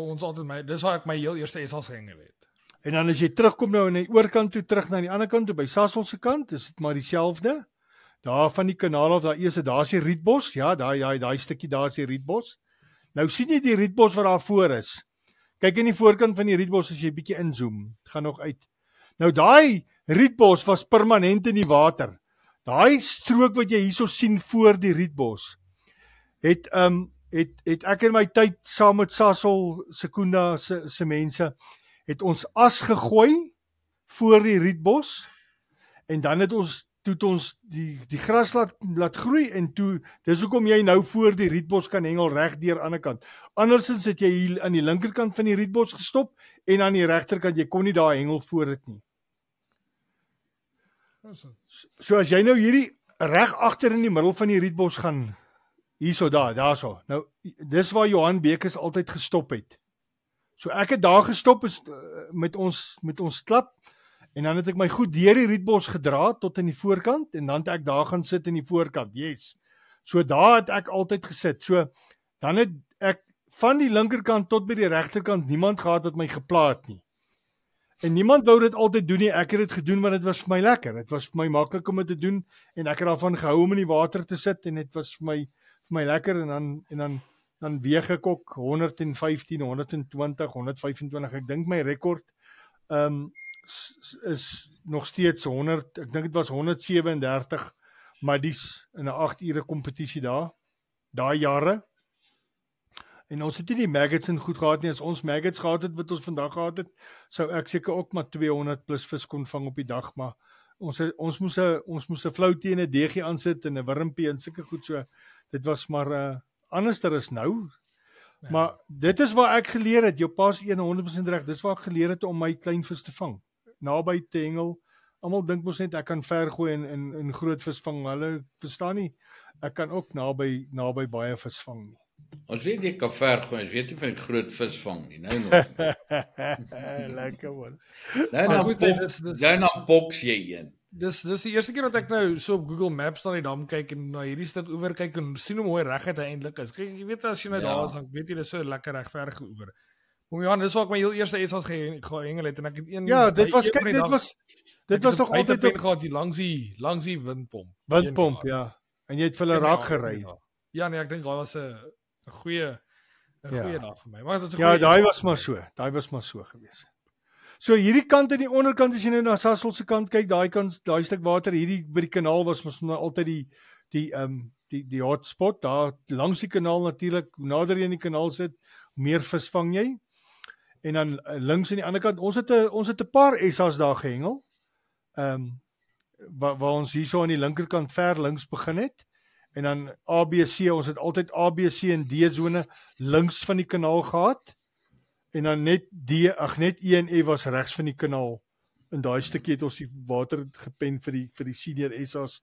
waar ek my heel eerste SA's gehengel het. En dan as jy terugkom nou aan die oorkant toe terug na die ander kant toe by Sasol se kant, is dit maar dieselfde. Daar van die kanaal af, daar's die Rietbos. Ja, daai stukkie daar is die Rietbos. Nou sien jy die Rietbos wat daar voor is. Kyk in die voorkant van die Rietbos as jy bietjie inzoom. Dit gaan nog uit. Nou daai Rietbos was permanent in die water. Daai strook wat jy hierso sien voor die Rietbos het ek in my tyd saam met Sasol Sekunda se mense het ons as gegooi voor die Rietbos en dan het ons die gras laat groei en toe dis hoekom jy nou voor die Rietbos kan hengel reg deur aan die ander kant. Andersins het jy hier aan die linkerkant van die Rietbos gestop en aan die regterkant jy kon nie daar hengel voor dit nie. So as jy nou hierdie reg agter in die middel van die Rietbos gaan hierso daarso. Nou dis waar Johan Bekes altyd gestop het. So ek het daar gestop met ons klap en dan het ek my goed deur die Rietbos gedra tot in die voorkant en dan het ek daar gaan sit in die voorkant. Yes. So daar het ek altyd gesit. So dan het ek van die linkerkant tot by die regterkant niemand gehad wat my gepla het nie. En niemand wou dit altyd doen nie. Ek het dit gedoen want dit was vir my lekker. Dit was vir my maklik om dit te doen en ek het daarvan gehou om in die water te sit en dit was vir my lekker en dan weeg ek ook 115, 120, 125. Ek dink my rekord is nog steeds 100, ek dink dit was 137 maddies in 'n 8 ure kompetisie daai jare. En ons het nie die maggots in goed gehad nie. As ons maggots gehad het wat ons vandag gehad het, sou ek seker ook maar 200 plus vis kon vang op die dag, maar ons moes 'n floutie en 'n deegie aansit en 'n wurmpie en sulke goed, so dit was maar anderster is nou. Ja. Maar dit is waar ek geleer het, jou pa's 100% reg, dis waar ek geleer het om my klein vis te vang. Naby te hengel. Almal dink mos net ek kan ver gooi en groot vis vang. Hulle verstaan nie ek kan ook naby baie vis vang nie. Ons weet jy kan ver gooi, ons weet nie van groot vis vang nie. Nou nog. Lekker man. Nou boks jy een. Dis die eerste keer wat ek nou so op Google Maps na die dam kyk en na hierdie stuk oewer kyk en sien hoe mooi reguit hy eintlik is. Kyk, jy weet as jy nou daar is, dan weet jy dis so lekker regverdige oewer. Om Johan, dis waar ek my heel eerste SA's gehengel het en ek het dit was nog altyd op gehad langs die windpomp. Windpomp, ja. En jy het vir hulle raak gery. Ja nee, ek dink daai was 'n goeie dag vir my. Maar dit was 'n goeie. Ja, daai was maar so gewees. So hierdie kant en die onderkant as jy nou na Sasol se kant kyk, daai stuk water hierdie by die kanaal was mos nou altyd die hotspot daar langs die kanaal natuurlik. Hoe nader jy in die kanaal sit, hoe meer vis vang jy. En dan links aan die ander kant, ons het 'n paar SA's daar gehengel. Waar ons hierso aan die linkerkant ver links begin het. En dan ABC, ons het altyd ABC en D sone links van die kanaal gehad. En dan net E en F was regs van die kanaal. In daai stukkie het ons die water gepen vir die senior SA's.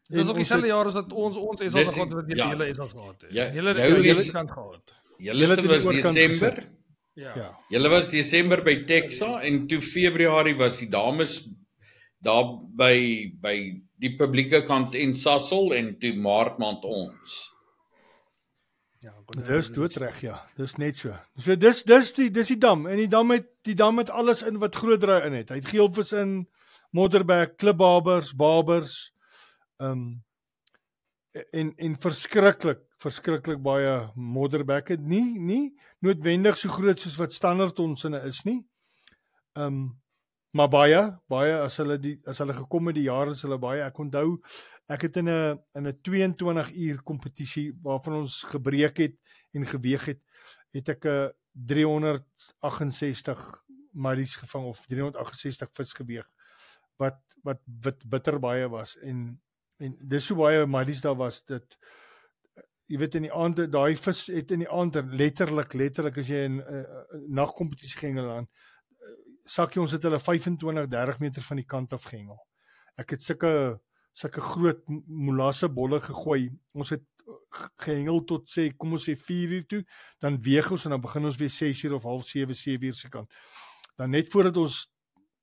Dit was op dieselfde jaar as dat ons SA's gehad het, die hele SA's gehad het. Julle kant gehad. Julle was Desember. Ja. Julle was Desember by Texas en toe Februarie was die dames daar by die publieke kant en Sasol en toe Maart maand ons. Ja, dis doodreg, ja. Dis net so. So dis die dam en die dam het alles in wat groot draai in het. Hy het geelvis in, modderbek, klipbabers, en verskriklik baie modderbekke, nie noodwendig so groot soos wat standaard ons in is nie. Maar baie as hulle gekom het die jare is hulle baie. Ek onthou ek het in 'n 22 uur kompetisie waarvan ons gebreek het en geweeg het ek 'n 368 marries gevang of 368 vis geweeg wat bitter baie was en dis so baie marries daar was dit jy weet in die aand daai vis het in die aand letterlik as jy in 'n nagkompetisie gehengel aan Sakkie ons het hulle 25-30 meter van die kant af gehengel. Ek het sulke groot molassebolle gegooi. Ons het gehengel tot kom ons sê 4 uur toe, dan weeg ons en dan begin ons weer 6 uur of half 7 uur se kant. Dan net voordat ons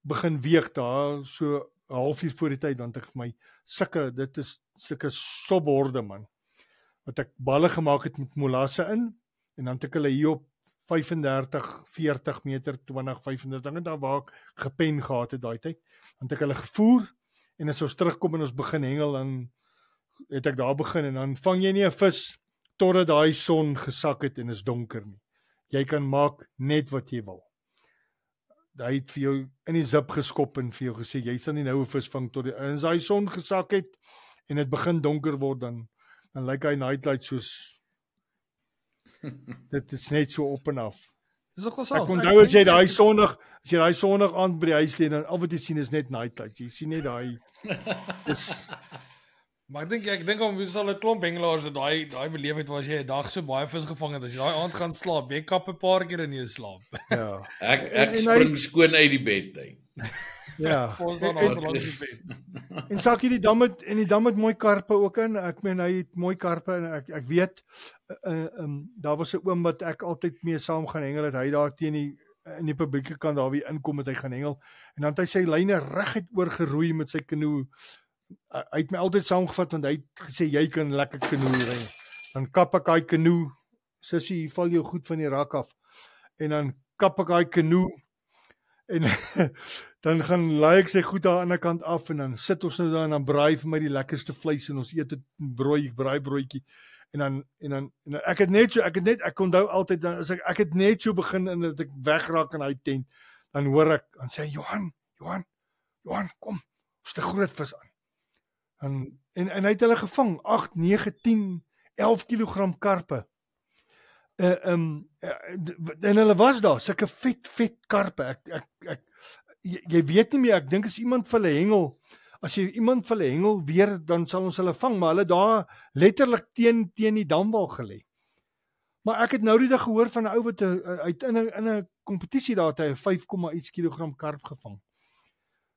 begin weeg daar so 'n halfuur voor die tyd dan het ek vir my dit is sulke sobhorde man. Wat ek balle gemaak het met molasse in en dan het ek hulle hier op 35, 40 meter, 20, 35 en daar waar ek gepen gehad het daai tyd. Dan het ek hulle gevoer en as ons terugkom en ons begin hengel dan het ek daar begin en dan vang jy nie 'n vis totdat daai son gesak het en is donker nie. Jy kan maak net wat jy wil. Hy het vir jou in die zip geskop en vir jou gesê jy sal nie nou 'n vis vang tot en as daai son gesak het en dit begin donker word dan lyk hy nightlight soos dit is net so op en af. Dis ook Ek onthou as jy daai sonnig aand by die huis lê dan al wat jy sien is net nightlight. Jy sien net daai dis Maar ek dink om sal 'n klomp hengelaars dat daai beleef het waar as jy 'n dag so baie vis gevang het as jy daai aand gaan slaap, jy kap 'n paar keer in jou slaap. ja. Ek spring skoon uit die bed uit. Ja. Ons dan al langs die bed. En Sakkie die dam het mooi karpe ook in. Ek meen hy het mooi karpe en ek weet daar was 'n oom wat ek altyd mee saam gaan hengel het. Hy daar teen in die publieke kant daar wie inkom het hy gaan hengel en dan het hy sy lyne reguit oorgeroei met sy kanoe. Hy het my altyd saamgevat want hy het gesê jy kan lekker kanoe ry. Dan kap ek daai kanoe. Sussie, val jou goed van die rak af. En dan kap ek daai kanoe en dan gaan laai ek sy goed daar aan die ander kant af en dan sit ons nou daar en dan braai vir my die lekkerste vleis en ons eet 'n braai broodjie. En dan ek onthou altyd dan as ek het net so begin en dat ek wegraak in hy tent, dan hoor ek dan sê Johan, kom, ons het 'n groot vis aan. En hy het hulle gevang 8, 9, 10, 11 kg karpe. En hulle was daar, sulke vet karpe. Jy weet nie meer, ek dink as iemand vir hulle hengel, as jy iemand vir hulle hengel weer, dan sal ons hulle vang, maar hulle daar letterlik teen die damwal gelê. Maar ek het nou die dag gehoor van 'n ou wat uit in 'n kompetisie daar het hy 5,1 kg karp gevang.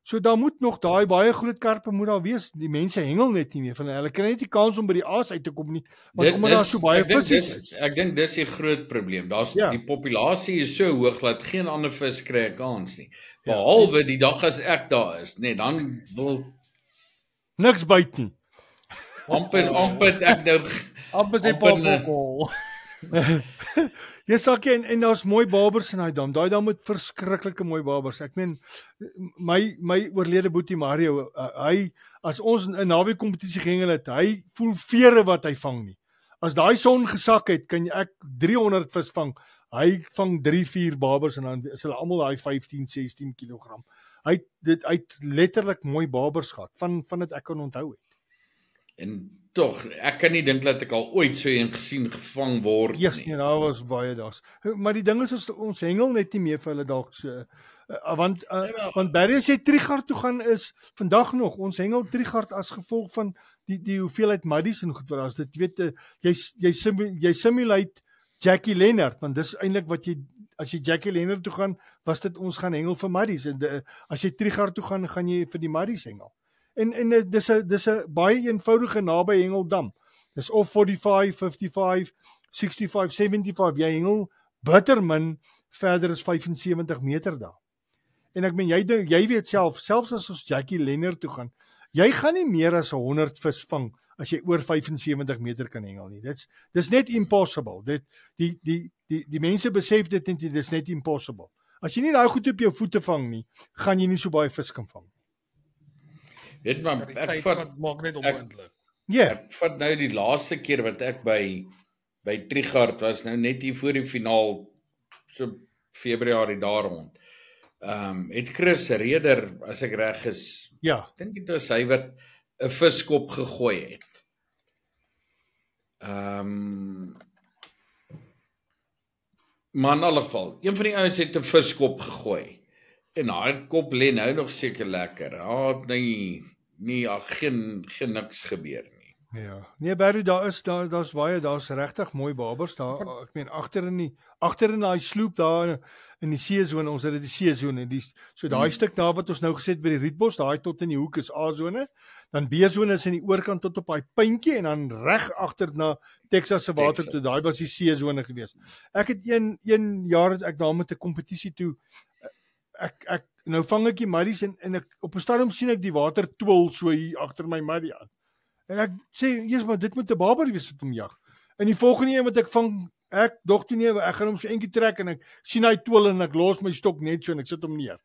So daar moet nog daai baie groot karpe moet daar wees. Die mense hengel net nie meer van hulle kry net die kans om by die aas uit te kom nie, want omdat daar so baie visse is. Ek dink dis die groot probleem. Die populasie is so hoog dat geen ander vis kry 'n kans nie. Behalwe die dag as ek daar is, nee, dan wil niks byt nie. amper ek nou amper sê pofokol. Jy Sakkie en daar's mooi babers in daai dam. Daai dam met verskriklike mooi babers. Ek meen my oorlede boetie Mario, hy as ons 'n naweek kompetisie gehengel het, hy voel vere wat hy vang nie. As daai son gesak het, kan ek 300 vis vang. Hy vang 3-4 babers en dan is hulle almal daai 15-16 kg. Hy het letterlik mooi babers gehad van dit ek kan onthou het. En tog, ek kan nie dink dat ek al ooit so een gesien gevang word nie. Nee, daar was baie daas. Maar die ding is ons hengel net nie meer vir hulle dalk so want Barry as jy Trigard toe gaan is vandag nog ons hengel Trigard as gevolg van die hoeveelheid muddies en goed wat daar is. Dit weet jy simulate Jackie Leonard want dis eintlik wat jy as jy Jackie Leonard toe gaan was dit ons gaan hengel vir muddies en as jy Trigard toe gaan jy vir die muddies hengel. En dis 'n baie eenvoudige naby hengeldam. Dis of 45, 55, 65, 75. Jy hengel bitter min verder as 75 meter daar. En ek meen jy weet selfs as ons Jackie Leonard toe gaan, jy gaan nie meer as 100 vis vang as jy oor 75 meter kan hengel nie. Dis net impossible. Die mense besef dit net, dis net impossible. As jy nie daai goed op jou voete vang nie, gaan jy nie so baie vis kan vang. Weet maar, ek maak net onmoontlik. Ek vat nou die laaste keer wat ek by Trigard was nou net hier voor die finaal so Februarie daar rond. Het Chris Reder, as ek reg is, Ja, ek dink dit was hy wat 'n viskop gegooi het. Maar in alle geval, een van die ouens het 'n viskop gegooi. En daai kop lê nou nog seker lekker. Daar het geen niks gebeur nie. ja. Nee, Barry, daar's regtig mooi babers daar. Ek meen agter in daai sloop daar in die seezone, ons het dit die seezone, so daai stuk daar wat ons nou gesit by die Rietbos, daai tot in die hoek is A-sone, dan B-sone is in die oorkant tot op daai puntjie en dan reg agter na Texas se water toe, daai was die seezone gewees. Ek het een jaar het ek daar met 'n kompetisie toe ek nou vang ek die muddies en ek op 'n stadium sien ek die water twil so hier agter my muddy aan. En ek sê, "Jesus, maar dit moet 'n baber wees wat hom jag." En die volgende een wat ek vang, ek dog toe nee, ek gaan hom so eentjie trek en ek sien hy twil en ek los my stok net so en ek sit hom neer.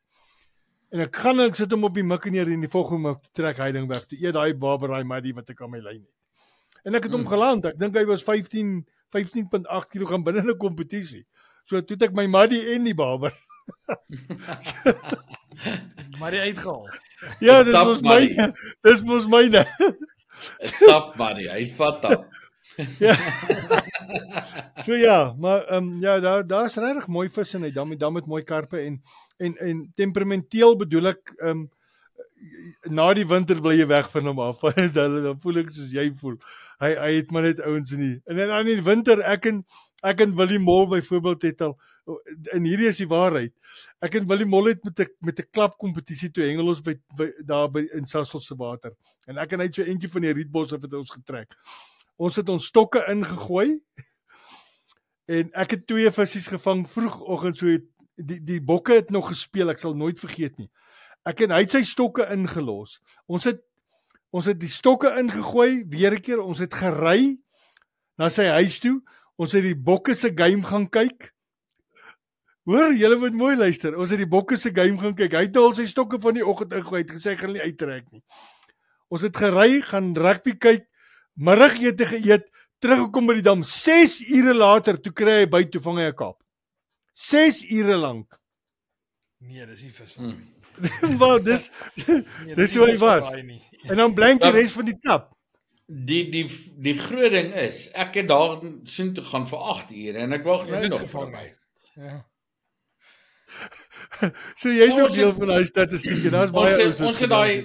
En ek sit hom op die mikke neer en die volgende oomblik trek hy ding weg. Toe eet daai baber daai muddy wat ek aan my lyn het. En ek het hom geland. Ek dink hy was 15.8 kg binne 'n kompetisie. So toe het ek my muddy en die baber. Maar die uitgehaal. Ja, dis mos myne. Tap maar nie, hy vat dat. Ja. So ja, maar ja, daar's regtig mooi vis in hy dam met mooi karpe en temperamenteel bedoel ek na die winter bly jy weg van hom af. Dan voel ek soos jy voel. Hy het maar net ouens nie. En dan in die winter ek en Willie Mol byvoorbeeld het al en hierdie is die waarheid. Ek en Willie Mol het met 'n klap kompetisie toe hengel ons daar by in Sasol se water. En ek en hy het so eentjie van die Rietbos af het ons getrek. Ons het ons stokke ingegooi en ek het 2 visse gevang vroegoggend, so die bokke het nog gespeel, ek sal nooit vergeet nie. Hy het sy stokke ingelos. Ons het die stokke ingegooi, weer 'n keer, ons het gery na sy huis toe, ons het die bokke se game gaan kyk. Hoor, julle moet mooi luister, ons het die bokke se game gaan kyk, hy het al sy stokke van die oggend ingegooi, het gesê, ek gaan nie uittrek nie. Ons het gery, gaan rugby kyk, middagete geëet, teruggekom by die dam, 6 ure later, toe kry hy byt, toe vang hy 'n kap. 6 ure lank. Nee, dis nie vis van Maar dis hoe hy was. En dan blank die res van die tap. Die groot ding is, ek het daar soheen toe gaan vir 8 ure en ek wag nou nog gevang my. Ja. So jy's ook deel van daai statistiek. Daar's baie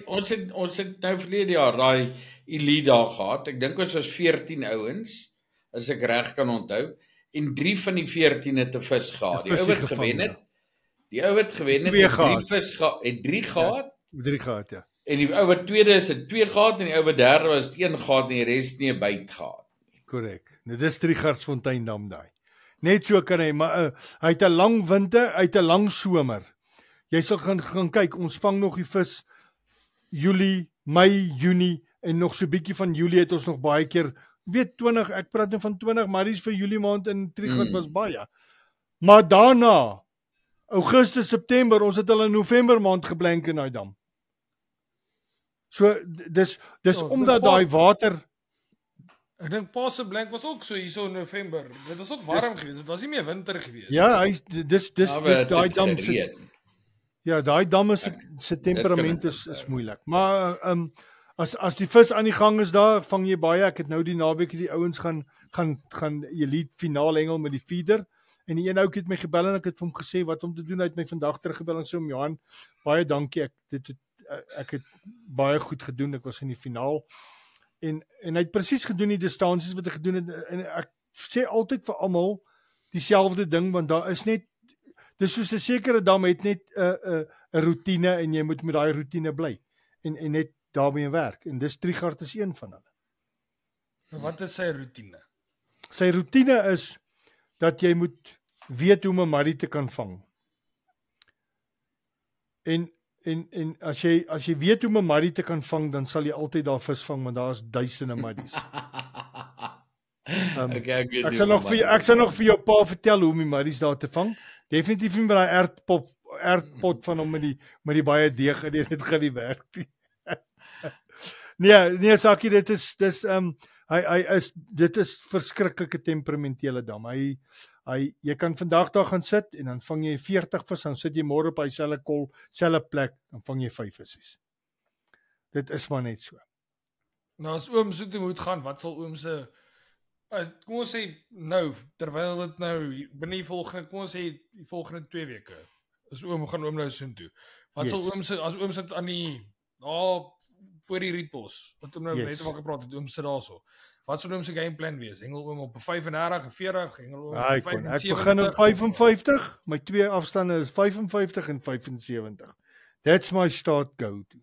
ons het nou verlede jaar daai elite daar gehad. Ek dink ons was 14 ouens, as ek reg kan onthou, en 3 van die 14 het 'n vis gehad. Die ou wat gewen het, het 3 gehad. 3 gehad, ja. En die ou wat tweede is, het 2 gehad en die ou wat derde was, het 1 gehad en die res nie 'n byt gehad. Korrek. Nou dis Triegartsfontein dam daai. Net so kan hy, maar hy het 'n lang winter, hy het 'n lang somer. Jy sal gaan kyk, ons vang nog die vis Julie, Mei, Junie en nog so 'n bietjie van Julie het ons nog baie keer, weet 20, ek praat nou van 20 marries vir Julie maand in Triegard was baie. Maar daarna Augustus, September, ons het al in November maand geblank in daai dam. So dis omdat daai water. Ek dink Pa se blank was ook so hierso in November. Dit was ook warm geweest. Dit was nie meer winter geweest. Ja, dis daai dam se. Ja, daai dam se temperament is moeilik. Maar as die vis aan die gang is daar, vang jy baie. Ek het nou die naweek die ouens gaan elite finaal hengel met die feeder. En die een ouetjie het my gebel en ek het vir hom gesê wat om te doen. Hy het my vandag teruggebel en sê om Johan, baie dankie. Ek het baie goed gedoen. Ek was in die finaal. En hy het presies gedoen die distansies wat ek gedoen het. En ek sê altyd vir almal dieselfde ding, want daar is net, dis soos 'n sekere dam het net 'n roetine en jy moet met daai roetine bly. En net daarmee werk. En dis Triegard is een van hulle. Wat is sy roetine? Sy roetine is dat jy moet weet hoe om 'n marrie te kan vang. En as jy weet hoe om 'n marrie te kan vang, dan sal jy altyd daar vis vang, want daar is duisende marries. Ek sal nog vir jou pa vertel hoe om die marries daar te vang. Definitief nie met daai aardpot van hom met die baie deeg en dit gaan nie werk nie. Nee, Sakie, dit is verskriklike temperamentele dam. Jy kan vandag daar gaan sit en dan vang jy 40 vis, dan sit jy môre op hy selfe kol, selfe plek, dan vang jy 5 visse. Dit is maar net so. Nou as oom so toe moet gaan, wat sal oom se kom ons sê nou, terwyl dit nou binne die volgende, kom ons sê die volgende 2 weke, gaan oom nou soontoe. Wat sal oom se, as oom sit aan die, voor die rietbos, wat oom nou net van gepraat het, oom sit daarso. Wat sal oom se gameplan wees? Hengel oom op 35, 40, hengel oom op 75? Ek begin op 55, my 2 afstande is 55 en 75. That's my start go to.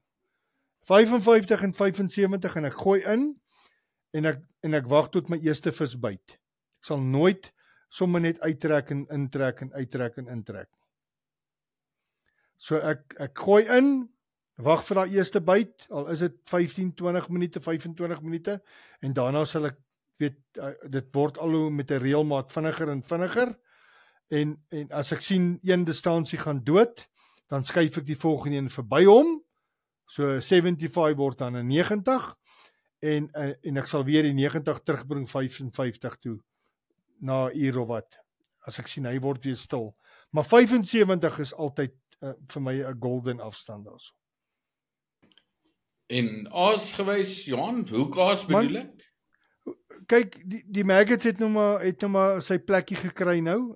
55 en 75 en ek gooi in, en ek wag tot my eerste vis byt. Ek sal nooit sommer net uittrek en intrek en uittrek en intrek. So ek gooi in, wag vir daai eerste byt, al is dit 15, 20 minute, 25 minute, en daarna sal ek weet, dit word al hoe met 'n reëlmaat vinniger en vinniger, en as ek sien een distansie gaan dood, dan skuif ek die volgende een verby hom, so 75 word dan 'n 90, en ek sal weer die 90 terugbring 55 toe, na 'n uur of wat, as ek sien hy word weer stil. Maar 75 is altyd vir my 'n golden afstand daarso. En aas gewys, Johan, hoe kaas bedoel ek? Kyk, die maggots het nou maar sy plekkie gekry nou,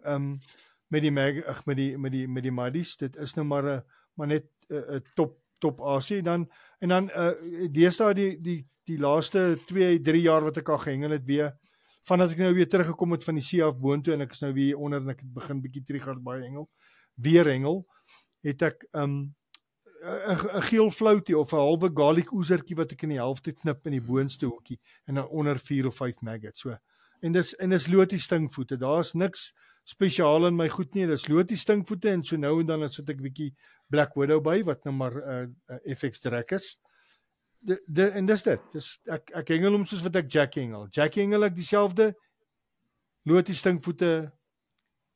met die muddies. Dit is nou maar net 'n top asie. En dan deesdae die laaste 2-3 jaar wat ek al gehengel het weer, vandat ek nou weer teruggekom het van die see af boontoe en ek is nou weer onder en ek het begin bietjie triggard baie hengel, het ek 'n geel floutie of 'n halwe garlic oezertjie wat ek in die helfte knip in die boonste hoekie en dan onder 4 of 5 maggots. So. En dis lotie stinkvoete. Daar's niks spesiaal in my goed nie. Dis lotie stinkvoete en so nou en dan sit ek 'n bietjie Black Widow by wat nou maar FX drek is. En dis dit. Ek hengel hom soos wat ek Jackie hengel. Jackie hengel ek dieselfde lotie stinkvoete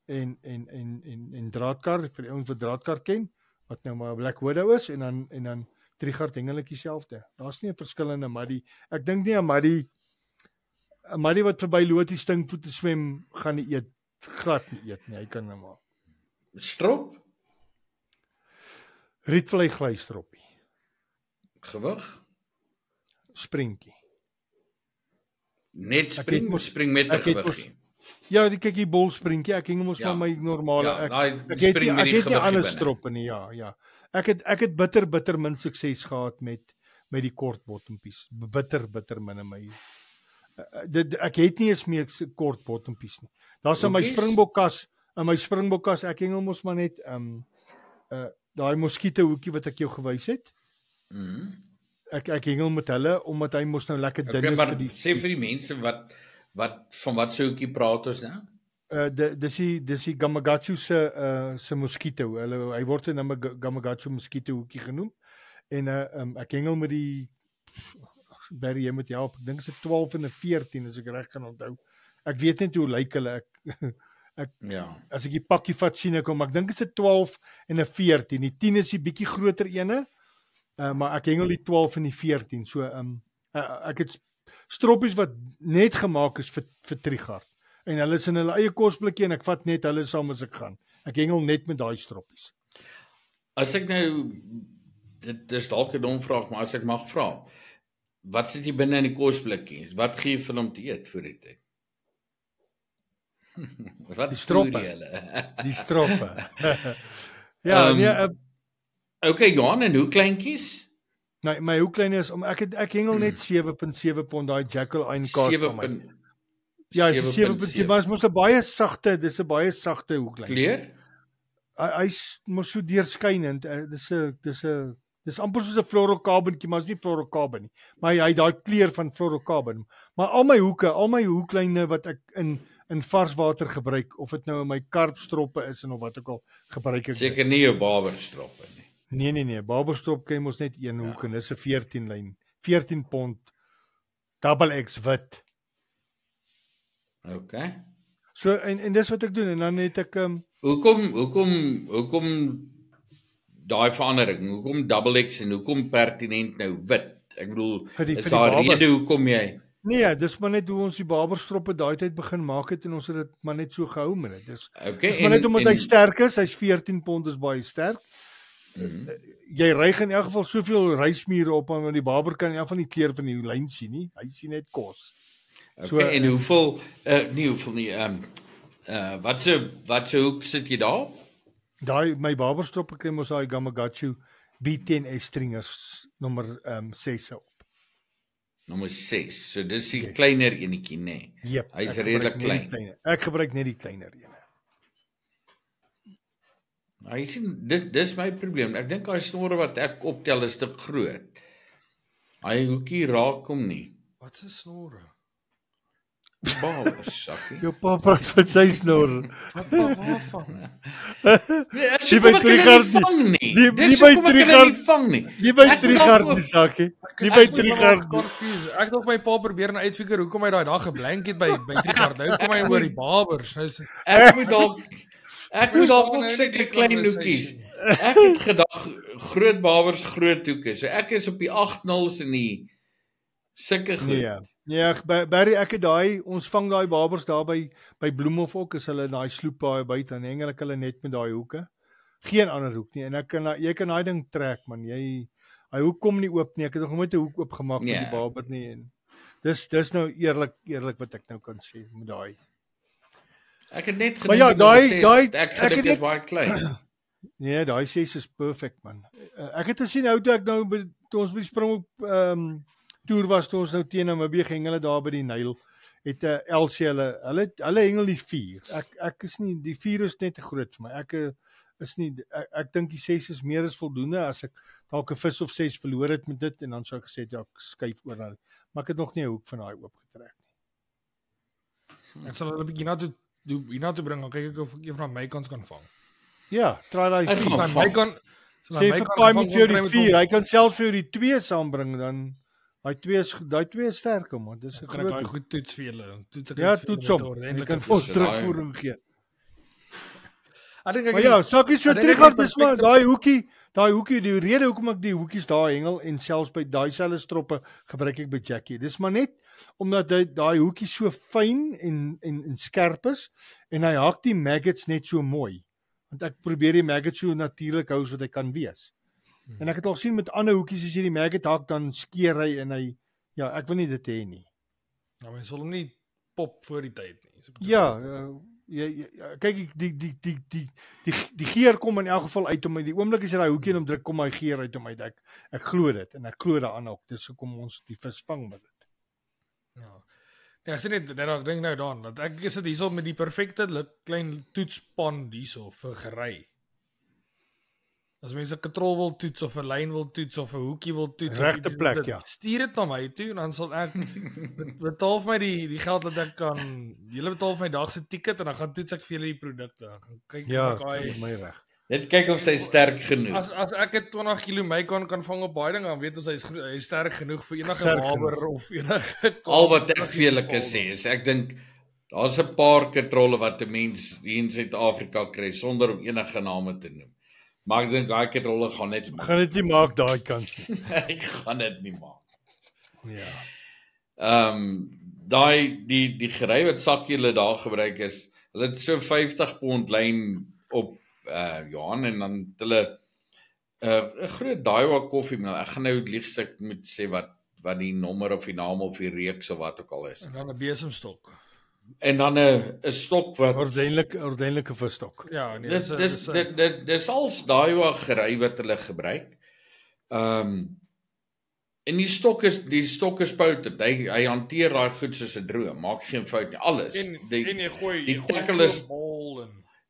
en draadkar vir die ouens wat draadkar ken. Wat nou maar Black Widow is, en dan triggard hengel ek dieselfde. Daar's nie 'n verskil in 'n muddy. Ek dink nie 'n muddy wat verby lotie stinkvoete swem, gaan nie eet, glad nie eet nie, hy kan nou maar. Strop? Rietvlei glystroppie. Gewig? Springkie. Net spring met 'n gewig. Ja, kyk die bolspringkie, ek hengel mos maar my normale, ek het nie ander stroppe nie, ja. Ek het bitter min sukses gehad met die kort bottompies, bitter min in my, ek het nie eens meer kort bottompies nie. Daar's in my springbokkas, ek hengel mos maar net, daai moskiete hoekie wat ek jou gewys het, ek hengel met hulle, omdat hy mos nou lekker dun is vir die... Sê vir die mense, van wat se hoekie praat ons nou? Dis die Gamakatsu se moskito. Hy word in 'n Gamakatsu moskito hoekie genoem. En ek hengel met die Barry, jy moet help. Ek dink dit is 12 en 'n 14 as ek reg kan onthou. Ek weet net hoe lyk hulle. As ek die pakkie vat sien ek hom, ek dink dit is 12 en 'n 14. Die 10 is die bietjie groter ene. Maar ek hengel die 12 en die 14. So ek het stroppies wat net gemaak is vir triggard. En hulle is in hulle eie kosblikkie en ek vat net hulle saam as ek gaan. Ek hengel net met daai stroppies. As ek nou, dit is dalk 'n dom vraag, maar as ek mag vra, wat sit jy binne in die kosblikkie? Wat gee jy vir hom te eet voor die tyd? Wat die stroppe. Die stroppe. Ja, okay, Johan, en hoe kleintjies? Nee, my hoe klein is, ek hengel net 7.7 pond daai Jackal Iron kaas van my. Ja, 7.7, maar is mos 'n baie sagte, dis 'n baie sagte hoe klein. Kleur? Hy's mos so deurskynend. Dis amper soos 'n fluorocarbonkie, maar is nie fluorocarbon nie. Maar hy daai kleur van fluorocarbon. Maar al my hoeklyne wat ek in vars water gebruik, of dit nou in my karpstroppe is en of wat ook al gebruik ek. Seker nie jou barberstroppe nie. Nee, barberstrop kan jy mos net een hoek en dis 'n 14 lyn. 14 pond double X wit. Okay. So en dis wat ek doen en dan het ek Hoekom daai verandering? Hoekom double X en hoekom pertinent nou wit? Ek bedoel, is daar 'n rede hoekom jy Nee, dis maar net hoe ons die barberstroppe daai tyd begin maak het en ons het dit maar net so gehou met dit. Dis maar net omdat hy sterk is, hy's 14 pond is baie sterk. Jy ry in elk geval soveel rysmiere op want die barber kan in elk geval nie kleur van die lyn sien nie. Hy sien net kos. Okay, en hoeveel wat se hoek sit jy daar? Daai my barberstroppe kry mos daai Gamakatsu B10S stringers nommer 6 op. Nommer 6. So dis die kleiner enetjie, nê. Yep, Hy's redelik klein. Ek gebruik net die kleiner ene. Hy sien dis my probleem. Ek dink daai snore wat ek optel is te groot. Hy hoekie raak hom nie. Wat se snore? Barbers, sakkie. Jou pa praat van sy snor. Waarvan? Dis hoekom ek hulle nie vang nie. Dis hoekom ek hulle nie vang nie. Nie by Trigard nie, sakkie. Nie by Trigard. Ek het nog my pa probeer en uitfigure hoekom hy daai dag geblank het by Trigard. Nou kom hy oor die barbers. Nou ek moet dalk ook sulke klein hoekies. Ek het gedag groot barbers groot hoeke. So ek is op die 8-0s in die sulke goed. Nee, Barry, ek het ons vang daai barbers daar by Bloemhof ook, is hulle daai sloep daar buite en hang hulle net met daai hoeke. Geen ander hoek nie. En jy kan daai ding trek man. Hy hoek kom nie oop nie. Ek het nog nooit 'n hoek oopgemaak met die barber nie en dis nou eerlik wat ek nou kan sê met daai. Ek het net gedink maar ja, ek is baie klein. Nee, daai 6 is perfek man. Ek het gesien hoe toe ek nou toe ons by die Springbok toer was toe ons nou teen Namibië ging hulle daar by die Nyl het LC hulle hengel die 4. Ek is nie die 4 is net te groot vir my. Ek dink die 6 is meer as voldoende as ek dalk 'n vis of 6 verloor het met dit en dan sou ek gesê ja, ek skuif oor na. Maar ek het nog nie 'n hoek van daai oopgetrek nie. Ek sal hulle 'n bietjie hiernatoe bring, kyk ek of ek een van my kant kan vang. Ja, try daai 4. My kant sê vir Pai met vir die 4. Hy kan selfs vir die 2 saambring dan. Daai 2 is sterk man. Dis 'n groot goed toets vir julle. Toets hom. Jy kan vir terugvoering gee. Maar ja, sakkie so Trigard is maar daai hoekie, die rede hoekom ek die hoekies daar hengel en selfs by daai selfe stroppe gebruik ek by Jackie. Dis maar net omdat daai hoekie so fyn en skerp is en hy hak die maggots net so mooi. Want ek probeer die maggot so natuurlik hou as wat hy kan wees. En ek het al gesien met ander hoekies as jy die maggot hak dan skeer hy en hy ek wil nie dit hê nie. Ja, mens sal hom nie pop voor die tyd nie. Ja, kyk die geur kom in elk geval uit om die oomblik as jy daai hoekie in hom druk kom hy geur uit om uit. Ek glo dit en ek glo daaraan ook. Dis hoekom ons die vis vang met dit. Ja, ek sê net ek dink nou daaraan dat ek sit hierso met die perfekte klein toetspan hierso vir gery. As mense 'n katrol wil toets of 'n lyn wil toets of 'n hoekie wil toets, regte plek, ja. Stuur dit na my toe en dan sal ek betaal vir my die geld dat ek kan. Julle betaal vir my dag se ticket en dan gaan toets ek vir julle die produkte. Kyk of daai is my reg. Net kyk of sy sterk genoeg. As ek 'n 20 kg my kan vang op baie ding, dan weet ons hy is sterk genoeg vir enige barber of enige. Al wat ek vir julle kan sê is ek dink daar's 'n paar katrolle wat 'n mens hier in Suid-Afrika kry sonder om enige name te noem. Maar ek dink daai katrolle gaan net nie maak daai kant nie. Ek gaan dit nie maak. Ja. Daai die gery wat sakkie hulle daar gebruik is, hulle het so 50 pond lyn op Johan en dan hulle 'n groot Daiwa koffiemeel. Ek gaan nou lieg ek moet sê wat die nommer of die naam of die reeks of wat ook al is. En dan 'n besemstok. En dan 'n stok wat ordentlike visstok. Ja, nee, dis als Daiwa gery wat hulle gebruik. En die stok is potent. Hy hanteer daai goed soos 'n droom. Maak geen fout nie. Alles. En jy gooi die tackle is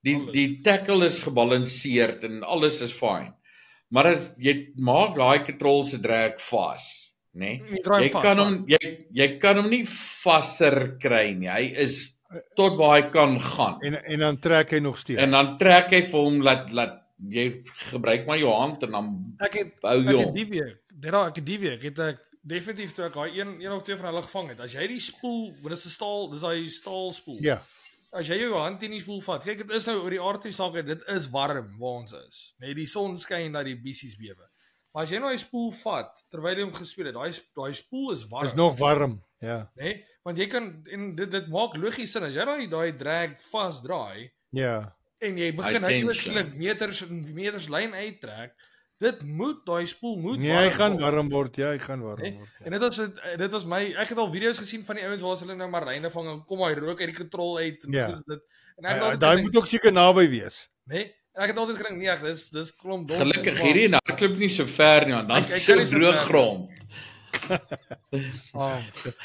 die tackle is gebalanseerd en alles is fyn. Maar as jy maak daai katrol se drag vas, nê? Jy kan hom nie vasser kry nie. Hy is tot waar hy kan gaan. En dan trek hy nog steeds. En dan trek hy vir hom laat jy gebruik maar jou hand en dan ek het die week het ek definitief toe ek daai een of twee van hulle gevang het. As jy die spoel, dis daai staalspoel. Ja. As jy jou hand in die spoel vat, kyk dit is nou oor die aard van saak, dit is warm waar ons is. Net die son skyn dat die bissies bewe. Maar as jy nou die spoel vat terwyl jy hom gespeel het, daai spoel is warm. Is nog warm. Ja. Nee, want jy kan en dit maak logies sin as jy daai drag vasdraai Ja. en jy begin High uiteindelik meters lyn uittrek, daai spoel moet Nee, hy gaan warm word, ja, hy gaan warm Nee, word. Ja. en dit was ek het al video's gesien van die ouens waar hulle nou maryne vang en kom hy rook uit die kontrol uit en Ja. dit en ek het altyd Daai gedink, moet ook seker naby wees. nee, en ek het altyd gedink nee, dis klomp dom. Gelukkig hierdie hardloop nie so ver nie, want dan Ek is kan dit nie so droog ver. grond.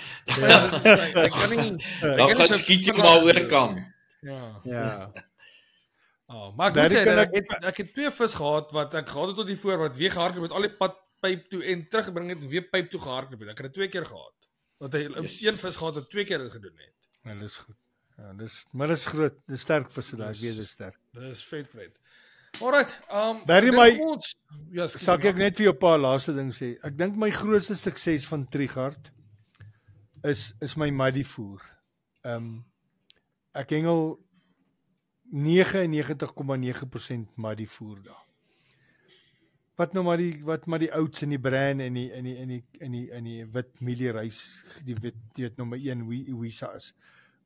Ek kan nie Dan gaan skiet jy maar oor kan. Ja. Ja. Maar ek Daar moet sê kan ek het 2 vis gehad wat ek gehad het tot die voor wat weer gehardloop het al die pad pyp toe en teruggebring het en weer pyp toe gehardloop het. Ek het dit 2 keer gehad. Want hy een vis gehad wat 2 keer dit gedoen het. Ja, dis goed. Ja, maar dis groot, dis sterk visse daai, ek weet dis sterk. Dis vet pret. Alright, Barry, ja, Sal ek net vir jou 'n paar laaste ding sê. Ek dink my grootste sukses van Trigard is my muddy voer. Ek hengel 99,9% muddy voer daar. Wat maar die oats in die bran en die wit mielierys, die weet nommer 1 Wisa is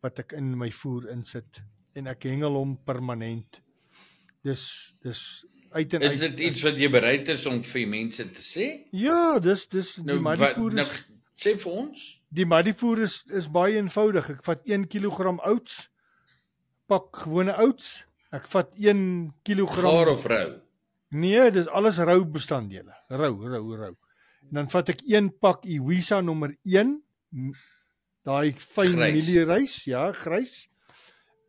wat ek in my voer insit en ek hengel hom permanent. Dis uit en Is dit iets wat jy bereid is om vir mense te sê? Ja, dis die muddy voer nou, is sê vir ons. die muddy voer is baie eenvoudig. Ek vat 1 kg oats, pak gewone oats. Ek vat 1 kg Gaar of rou? Nee, dis alles rou bestanddele. Rou. En dan vat ek 1 pak Iwisa nommer 1, daai fyn Grys. mielierys, ja, grys.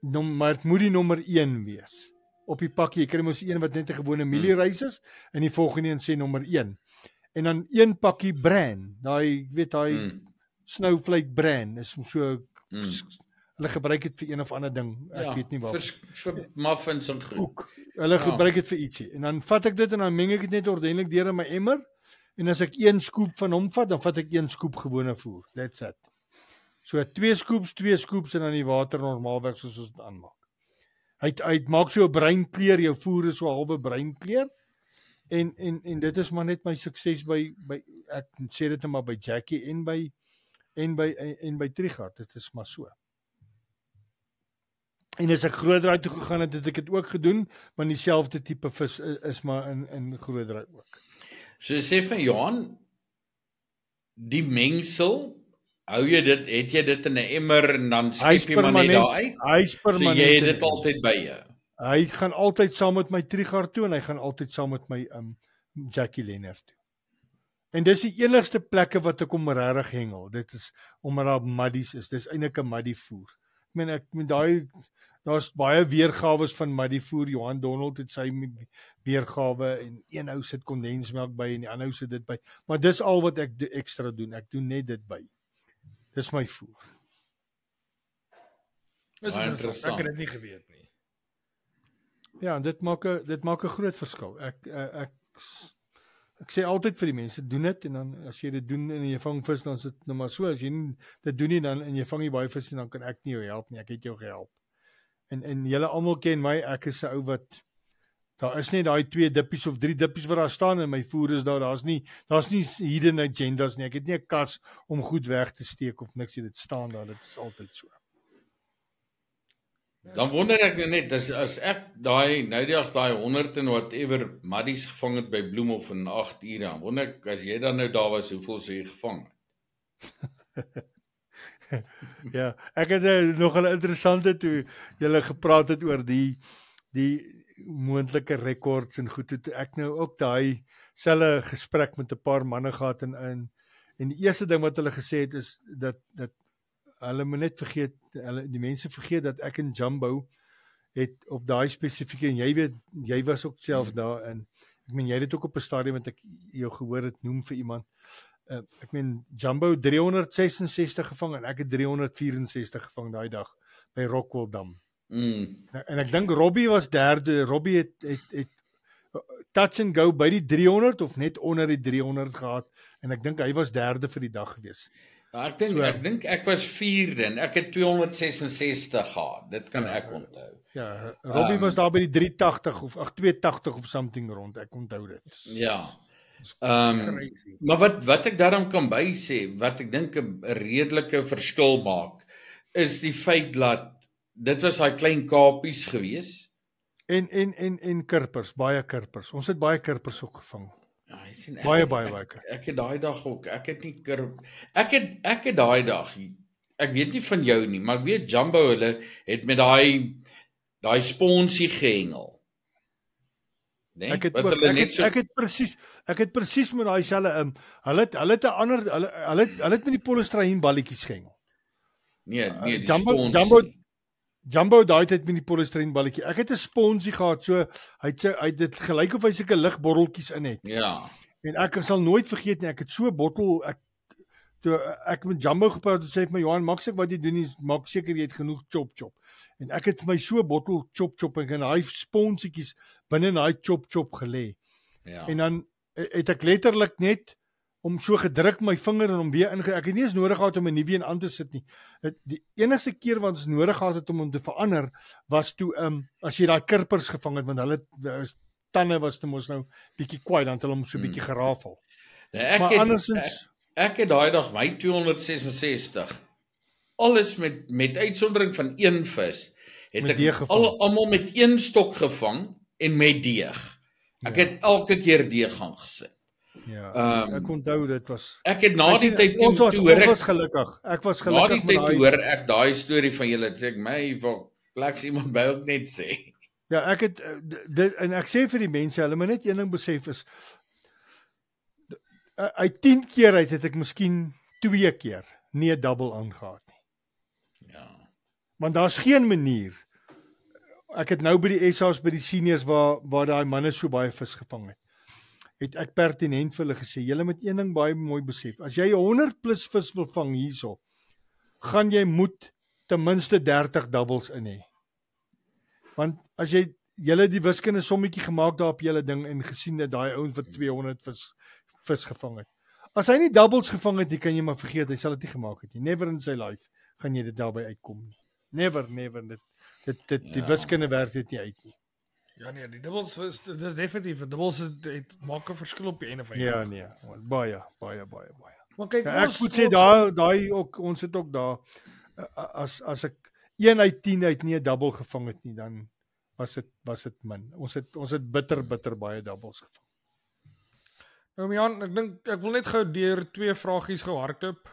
Maar dit moet die nommer 1 wees. Op die pakkie, jy kry mos een wat net 'n gewone mielierys is en die volgende een sê nommer 1. En dan 1 pakkie bran, daai snowflake bran is so hulle gebruik dit vir een of ander ding. Ek weet nie waar. Vir muffins en goed. Koek. Hulle gebruik dit vir ietsie. En dan vat ek dit en dan meng ek dit net ordentlik deur in my emmer. En as ek 1 skoep van hom vat, dan vat ek 1 skoep gewone voer. That's it. So 2 skoops en dan die water normaalweg soos ons dit aanmaak. Hy maak so 'n bruin kleur, jou voer is so 'n halwe bruin kleur. En dit is maar net my sukses by ek sê dit net maar by Jackie en by Trigard. Dit is maar so. En as ek Grootdraai toe gegaan het ek dit ook gedoen, maar dieselfde tipe vis is maar in Grootdraai ook. So sê van Johan, die mengsel, het jy dit in 'n emmer en dan skep jy maar net daar uit? Hy's permanent. So jy het dit altyd by jou. Hy gaan altyd saam met my Trigard toe en hy gaan altyd saam met my Jackie Lennard toe. En dis die enigste plekke wat ek hom regtig hengel. Dit is omdat daar muddies is. Dis eintlik 'n muddy voer. Ek meen daar's baie weergawe van muddy voer. Johan Donald het sy weergawe en een ou sit kondensmelk by en die ander ou sit dit by. Maar dis al wat ek ekstra doen. Ek doen net dit by. Dis my voer. Dis interessant. Ek het dit nie geweet nie. Ja, dit maak 'n groot verskil. Ek sê altyd vir die mense, doen dit en dan as jy dit doen en jy vang vis dan is dit nou maar so, as jy dit doen nie dan en jy vang nie baie vis nie dan kan ek nie jou help nie. Ek het jou gehelp. En julle almal ken my, ek is 'n ou wat daar is net daai 2 dippies of 3 dippies wat daar staan en my voer is daar's nie hidden agendas nie. Ek het nie 'n kas om goed weg te steek of niks nie. Dit staan daar, dit is altyd so. Dan wonder ek net as ek daai daai 100 en whatever muddies gevang het by Bloemhof in 8 ure, dan wonder ek as jy dan nou daar was, hoeveel sou jy gevang het? Ja, ek het nog 'n interessante toe julle gepraat het oor die moontlike rekords en goed het ek nou ook daai selfe gesprek met 'n paar manne gehad en die eerste ding wat hulle gesê het is dat hulle moet net vergeet, die mense vergeet dat ek en Jumbo het op daai spesifieke en jy weet jy was ook self daar en ek meen jy het dit ook op 'n stadium wat ek jou gehoor het noem vir iemand. Ek meen Jumbo 366 gevang en ek het 364 gevang daai dag by Rockwell Dam. En ek dink Robbie was derde. Robbie het touch and go by die 300 of net onder die 300 gehad en ek dink hy was derde vir die dag gewees. Ja, ek dink ek was vierde en ek het 266 gehad. Dit kan ek onthou. Ja, Robbie was daar by die 380 of 280 of something rond. Ek onthou dit. Ja. Crazy. Maar wat ek daarom kan by sê, wat ek dink 'n redelike verskil maak, is die feit dat dit was daai klein kapies gewees. En kirpers, baie kirpers. Ons het baie kirpers ook gevang. Ja, jy sien, Baie kirpers. Ek het daai dag ook, ek het nie ek het daai dag, ek weet nie van jou nie, maar ek weet Jumbo hulle het met daai sponsie gehengel. Nee, Ek het presies met daai selfe hulle het 'n ander hulle het met die polystyreen balletjies gehengel. Nee, die sponsie. Jumbo daai tyd met die polystyreen balletjie. Ek het 'n sponsie gehad, so hy het dit gelyk of hy seker ligbotteltjies in het. Ja. En ek sal nooit vergeet nie, ek het so 'n bottel toe ek met Jumbo gepraat het, sê hy vir my, Johan, maak seker wat jy doen is maak seker jy het genoeg chop. En ek het vir my so 'n bottel chop en daai sponsietjies binne in daai chop gelê. Ja. En dan het ek letterlik net om so gedruk my vinger en om weer ek het nie eens nodig gehad om 'n nuwe een aan te sit nie. Die enigste keer wat ons nodig gehad het om hom te verander was toe as jy daai kirpers gevang het, want hulle tande was te mos nou bietjie kwaai, dan het hulle hom so bietjie gerafel. Nee, maar andersins ek het daai dag my 266 alles met uitsondering van een vis het ek almal met een stok gevang en met deeg. Ek het elke keer deeg gaan gesit. Ja, ek onthou dit was. Ek het na die tyd toe hoor ek was gelukkig. Ek was gelukkig met daai. Na die tyd hoor ek daai storie van julle, sê ek my pleks iemand by ook net sê. Ja, ek het dit en ek sê vir die mense, hulle moet net een ding besef is uit 10 keer uit het ek miskien 2 keer nie 'n double aangehad nie. Ja. Want daar's geen manier. Ek het nou by die SA's by die seniors waar daai manne so baie vis gevang het ek pertinent vir hulle gesê, julle moet een ding baie mooi besef. As jy 100 plus vis wil vang hierso, gaan jy moet ten minste 30 doubles in hê. Want as julle die wiskunde sommetjie gemaak daar op julle ding en gesien dat daai ouens wat 200 vis gevang het. As hy nie doubles gevang het nie, kan jy maar vergeet, hy sal dit nie gemaak het nie. Never in sy life gaan jy dit daarby uitkom nie. Never. Die wiskunde werk dit nie uit nie. Ja nee, die dubbels dis definitief, dubbels het maak 'n verskil op die einde van die dag. Ja nee, baie. Maar kyk, ek moet sê daai ook ons het ook daar as ek 1 uit 10 uit nie 'n double gevang het nie, dan was dit min. Ons het bitter baie doubles gevang. Nou Jan, ek wil net gou deur 2 vragies gehardloop.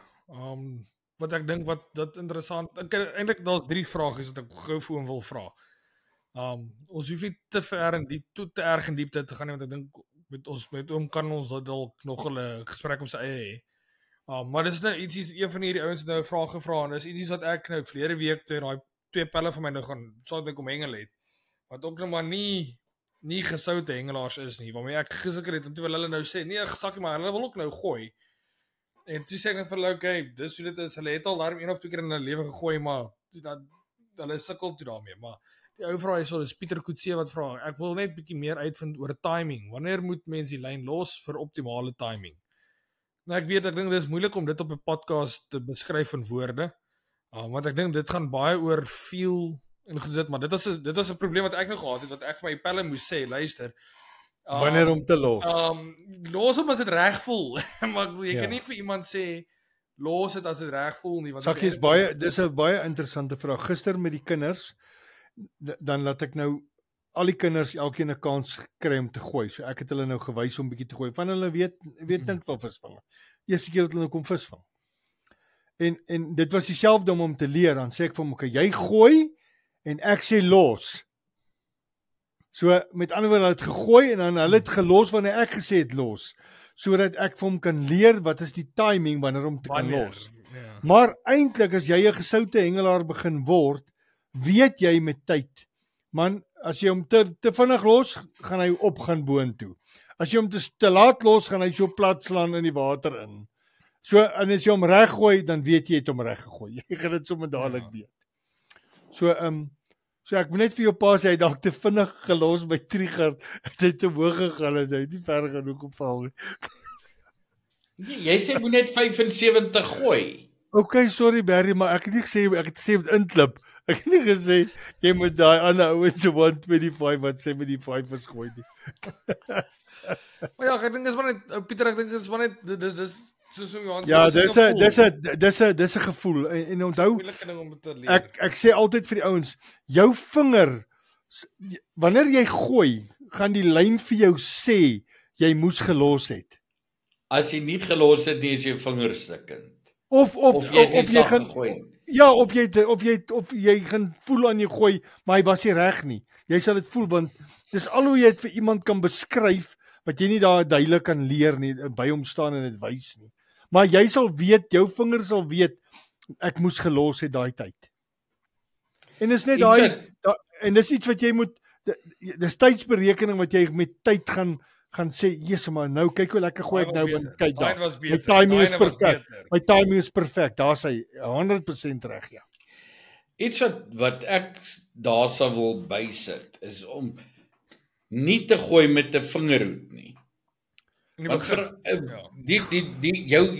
Wat ek dink wat dit interessant. Eintlik daar's 3 vragies wat ek gou vir hom wil vra. Ons hoef nie te erg in diepte te gaan nie, want ek dink met hom kan ons dit dalk nog 'n gesprek op sy eie hê. Maar dis nou ietsie, een van hierdie ouens het nou 'n vraag gevra en dis ietsie wat ek nou verlede week toe daai 2 pelle van my nou gaan saam met kom hengel het. Wat ook nou maar nie gesoute hengelaars is nie, waarmee ek gesukker het en toe wil hulle nou sê, nee, sakkie maar hulle wil ook nou gooi. En toe sê ek net vir hulle, okay, dis hoe dit is. Hulle het al daarom 1 of 2 keer in hulle lewe gegooi, maar hulle sukkel toe daarmee, maar die ou vraag hierso, dis Pieter Koetse wat vra, ek wil net bietjie meer uitvind oor timing. Wanneer moet mense die lyn los vir optimale timing? Nou ek dink dit is moeilik om dit op 'n podcast te beskryf in woorde. Want ek dink dit gaan baie oor feel en gesit, maar dit was 'n probleem wat ek nog gehad het, wat ek vir my pelle moes sê, luister. Wanneer om te los? Los hom as dit reg voel. Maar jy kan nie vir iemand sê los dit as dit reg voel nie, want dis 'n baie interessante vraag. Gister met die kinders dan laat ek nou al die kinders elkeen 'n kans kry om te gooi. So ek het hulle nou gewys om bietjie te gooi. Van hulle weet niks van visvang. Eerste keer dat hulle nou kom visvang. En dit was dieselfde om te leer. Dan sê ek vir hom, okay, jy gooi en ek sê los. So met ander woorde, hulle het gegooi en dan hulle het gelos wanneer ek gesê het los. Sodat ek vir hom kan leer wat is die timing wanneer om te kan los. Ja. Maar eintlik as jy 'n gesoute hengelaar begin word, weet jy met tyd. Man, as jy hom te vinnig los, gaan hy opgaan boontoe. As jy hom te laat los, gaan hy so plat slaan in die water in. So en as jy hom reg gooi, dan weet jy het hom reg gegooi. Jy gaan dit sommer dadelik weet. So ek moet net vir jou pa sê hy dalk te vinnig gelos by trigger, het hy te hoog gegaan en hy het nie ver genoeg geval nie. Jy sê moet net 75 gooi. Okay, sorry Barry, maar ek het nie gesê ek het gesê met inklip. Ek het nie gesê jy moet daai ander ouens se 125 wat 75 is gooi nie. Maar ja, ek dink dis maar net Pieter, ek dink dis maar net dis soos om Johan Ja, sê, dis 'n gevoel en onthou moeilike ding om te leer. ek sê altyd vir die ouens, jou vinger wanneer jy gooi, gaan die lyn vir jou sê jy moes gelos het. As jy nie gelos het nie, is jou vinger stikkend. Of jy gaan gegooi. ja, of jy gaan voel aan jy gooi, maar hy was nie reg nie. Jy sal dit voel want dis al hoe jy dit vir iemand kan beskryf wat jy nie daar duidelik kan leer nie, by hom staan en dit wys nie. Maar jy sal weet, jou vingers sal weet ek moes gelos het daai tyd. En dis net en dis iets wat jy moet dis tydsberekening wat jy met tyd gaan sê, "Jesus maar nou kyk hoe lekker gooi ek nou want kyk daar. My timing is perfek. My timing is perfek." Daar's hy 100% reg, ja. Iets wat ek daar sou wil bysit is om nie te gooi met 'n vingerhoed nie. Want vir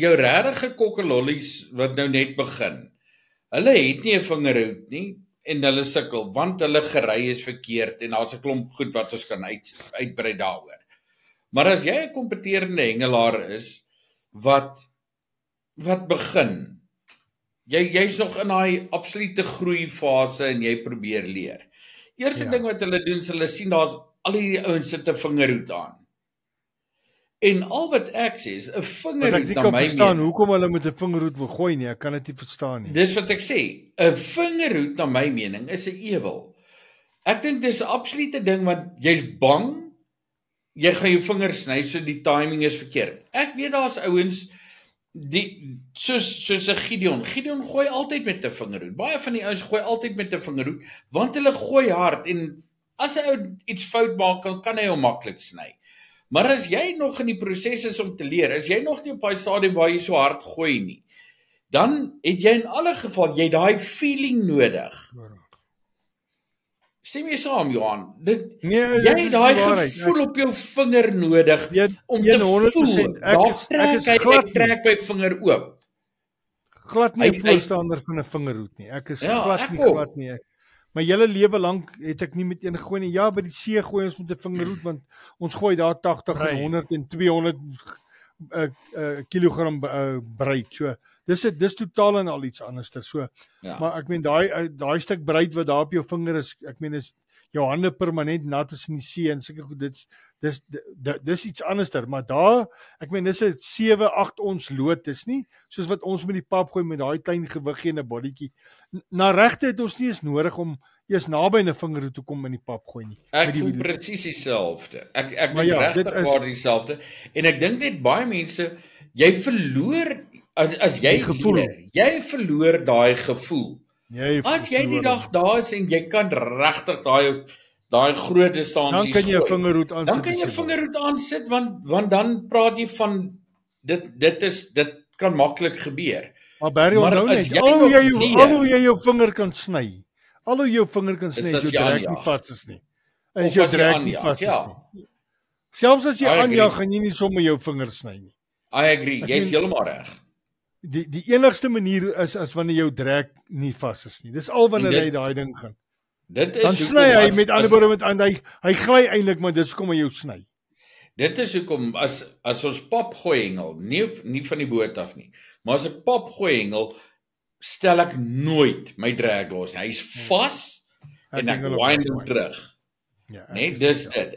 jou regte kokkelollies wat nou net begin. Hulle het nie 'n vingerhoed nie en hulle sukkel want hulle gery is verkeerd en daar's 'n klomp goed wat ons kan uitbrei daaroor. Maar as jy 'n kompeterende hengelaar is wat begin, jy's nog in daai absolute groeifase en jy probeer leer. Eerste ding wat hulle doen is hulle sien daar's al hierdie ouens sit 'n vingerhoed aan. En al wat ek sê is 'n vingerhoed Ek kan verstaan hoekom hulle met 'n vingerhoed wil gooi nie. Ek kan dit nie verstaan nie. Dis wat ek sê. 'n Vingerhoed na my mening is 'n ewel. Ek dink dis 'n absolute ding want jy's bang jy gaan jou vingers sny so die timing is verkeerd. Ek weet daar's ouens soos 'n Gideon. Gideon gooi altyd met 'n vingerhoed. Baie van die ouens gooi altyd met 'n vingerhoed want hulle gooi hard en as 'n ou iets fout maak, kan hy hom maklik sny. Maar as jy nog in die proses is om te leer, as jy nog nie op daai stadium waar jy so hard gooi nie, dan het jy in alle geval jy daai feeling nodig. Sê my saam, Johan, jy het daai gevoel op jou vinger nodig om te voel. Ek trek my vinger oop. Glad nie 'n voorstander van 'n vingerhoed nie. Ek is glad nie. My hele lewe lank het ek nie met een gegooi nie. Ja, by die see gooi ons met 'n vingerhoed want ons gooi daar 80 en 100 en 200 kilogram breed. So dis totaal en al iets anders. So maar ek meen daai stuk breed wat daar op jou vinger is, ek meen is jou hande permanent nat is in die see en seker goed dis iets anderster, maar daar ek meen dis 'n 7-8 ons lood is nie soos wat ons met die pap gooi met daai klein gewiggie en 'n bodytjie. Na regte het ons nie eens nodig om eers naby 'n vingerhoed te kom in die pap gooi nie. Ek voel presies dieselfde. Ek dink regtig waar dieselfde en ek dink net baie mense jy verloor as jy leer, jy verloor daai gevoel. As jy die dag daar is en jy kan regtig daai groot distansies dan kan jy 'n vingerhoed aansit. Dan kan jy 'n vingerhoed aansit want dan praat jy van dit kan maklik gebeur. Maar Barry onthou net, al hoe jy jou vinger kan sny. Al hoe jou vinger kan sny as jou draak nie vas is nie. As jou draak nie vas is nie. Selfs as jy aanjaag, gaan jy nie sommer jou vingers sny nie. I agree, jy is heeltemal reg. Die enigste manier is as wanneer jou draak nie vas is nie. Dis al wanneer hy daai ding gaan. Dit is dan sny hy met ander woorde met hy gly eintlik, maar dis kom hy jou sny. Dit is hoekom as ons pap gooi hengel, nie van die boot af nie, maar as ek pap gooi hengel, stel ek nooit my drag los. Hy's vas en ek wind hom terug. Ja, nee, dis dit.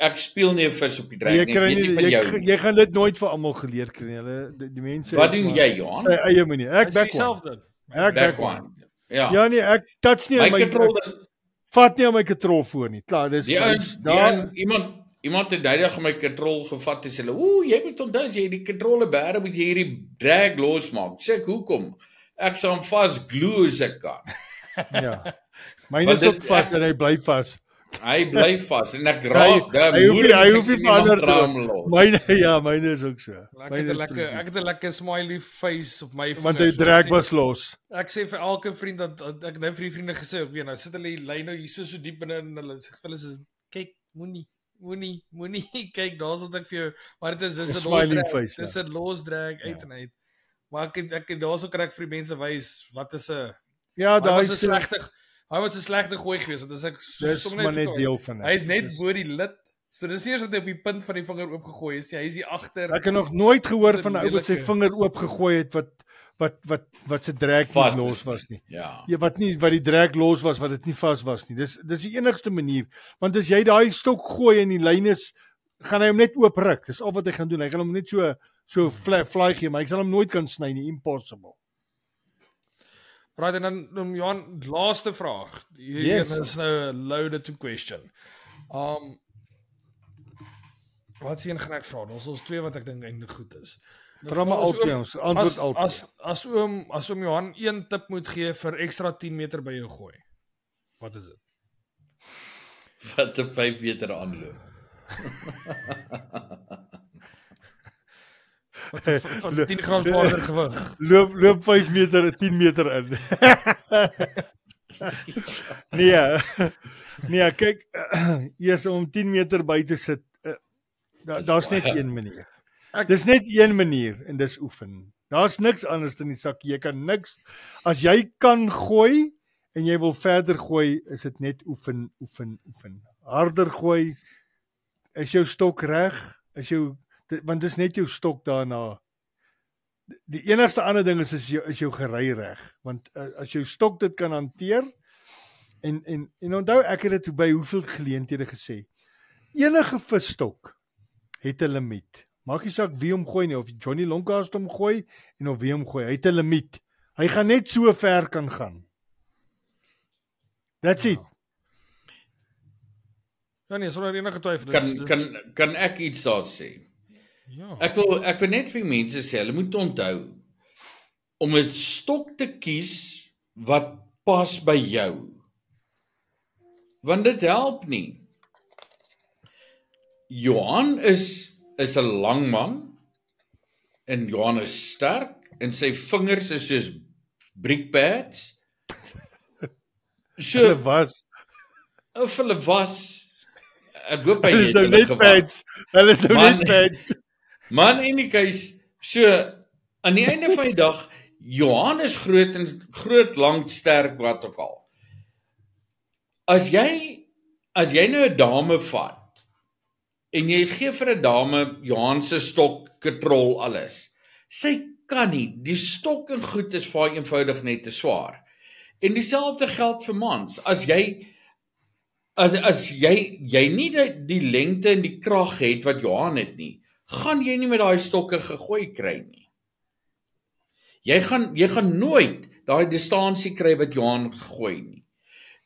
Ek speel nie 'n vis op die drag nie. Ek weet nie van jou. Jy gaan dit nooit vir almal geleer kry nie. Hulle die mense. Wat doen jy, Johan? Sy eie manier. Ek back one. Ja nee, ek touch nie my vat nie aan my katrol voor nie. Klaar, dis daar iemand het duidelik my katrol gevat en sê hulle, jy moet onthou as jy die katrolle bære moet jy hierdie drag losmaak. Sê ek hoekom? Ek sal hom vas glue as ek kan. Ja. Myne is ook vas en hy bly vas. Hy bly vas en ek raak hy hoef nie verander te. Myne is ook so. Ek het 'n lekker smiley face op my want hy drag was los. Ek sê vir elke vriend dat ek nou vir die vriende gesê ek weet nou sit hulle lê nou hier so diep binne en hulle sê vir hulle sê kyk moenie kyk daar's wat ek vir jou maar dit is 'n smiley face. Dis 'n los drag uit en uit. Maar ek het daarso kan ek vir die mense wys wat is 'n Ja, hy daai was 'n is slegte gooi geweest, want as ek dis sommer maar net so- deel van dit. Hy is net Dis- bo die lid. So dis eers wat hy op die punt van die vinger oopgegooi is. Hy is hier agter. Ek het nog nooit gehoor van 'n ou wat sy Lelike. vinger oop gegooi het wat se drek Vas nie is los was nie. Ja. Ja, wat die drek los was, wat dit nie vas was nie. Dis die enigste manier. Want as jy daai stok gooi en die lyn is, gaan hy hom net oop ruk. Dis al wat hy gaan doen. Hy gaan hom net so fly gee, maar hy sal hom nooit kan sny nie. Impossible. Right, en dan Johan, laaste vraag. Hierdie Yes. is nou 'n loaded question. Wat sien gaan ek vra? Ons twee wat ek dink eintlik goed is. Vra maar altyd ons antwoord altyd. As oom Johan een tip moet gee vir ekstra 10 meter by jou gooi. Wat is dit? Wat 'n 5 meter aanloop. Wat 10 gram zwaarder gewig. Loop 5 meter 10 meter in. Nee, kyk, eers om 10 meter by te sit, daar's net een manier. Dis net een manier en dis oefen. Daar's niks anders in die sak. Jy kan niks. As jy kan gooi en jy wil verder gooi, is dit net oefen. Harder gooi. Is jou stok reg? Want dis net jou stok daarna. Die enigste ander ding is jou gery reg. Want as jou stok dit kan hanteer en onthou ek het dit by hoeveel geleenthede gesê. Enige visstok het 'n limiet. Maak nie saak wie hom gooi nie, of Johnny Lonkhorst hom gooi en of wie hom gooi. Hy het 'n limiet. Hy gaan net so ver kan gaan. That's it. Ja nee, sonder enige twyfel. Kan ek iets daar sê? Ja. Ek wil net vir mense sê, hulle moet onthou om 'n stok te kies wat pas by jou. Want dit help nie. Johan is 'n lang man en Johan is sterk en sy vingers is soos brickpads. So Hulle was. of hulle was ek hoop hy Hulle is het nou hulle net gewag. pads. Hulle is nou Man. net pads. Man in die keuse, so aan die einde van die dag, Johan is groot, lank, sterk, wat ook al. As jy nou 'n dame vat en jy gee vir 'n dame Johan se stok, katrol, alles. Sy kan nie, die stok en goed is vir haar eenvoudig net te swaar. En dieselfde geld vir mans. As jy nie die lengte en die krag het wat Johan het nie, gaan jy nie met daai stokke gegooi kry nie. Jy gaan nooit daai distansie kry wat Johan gegooi nie.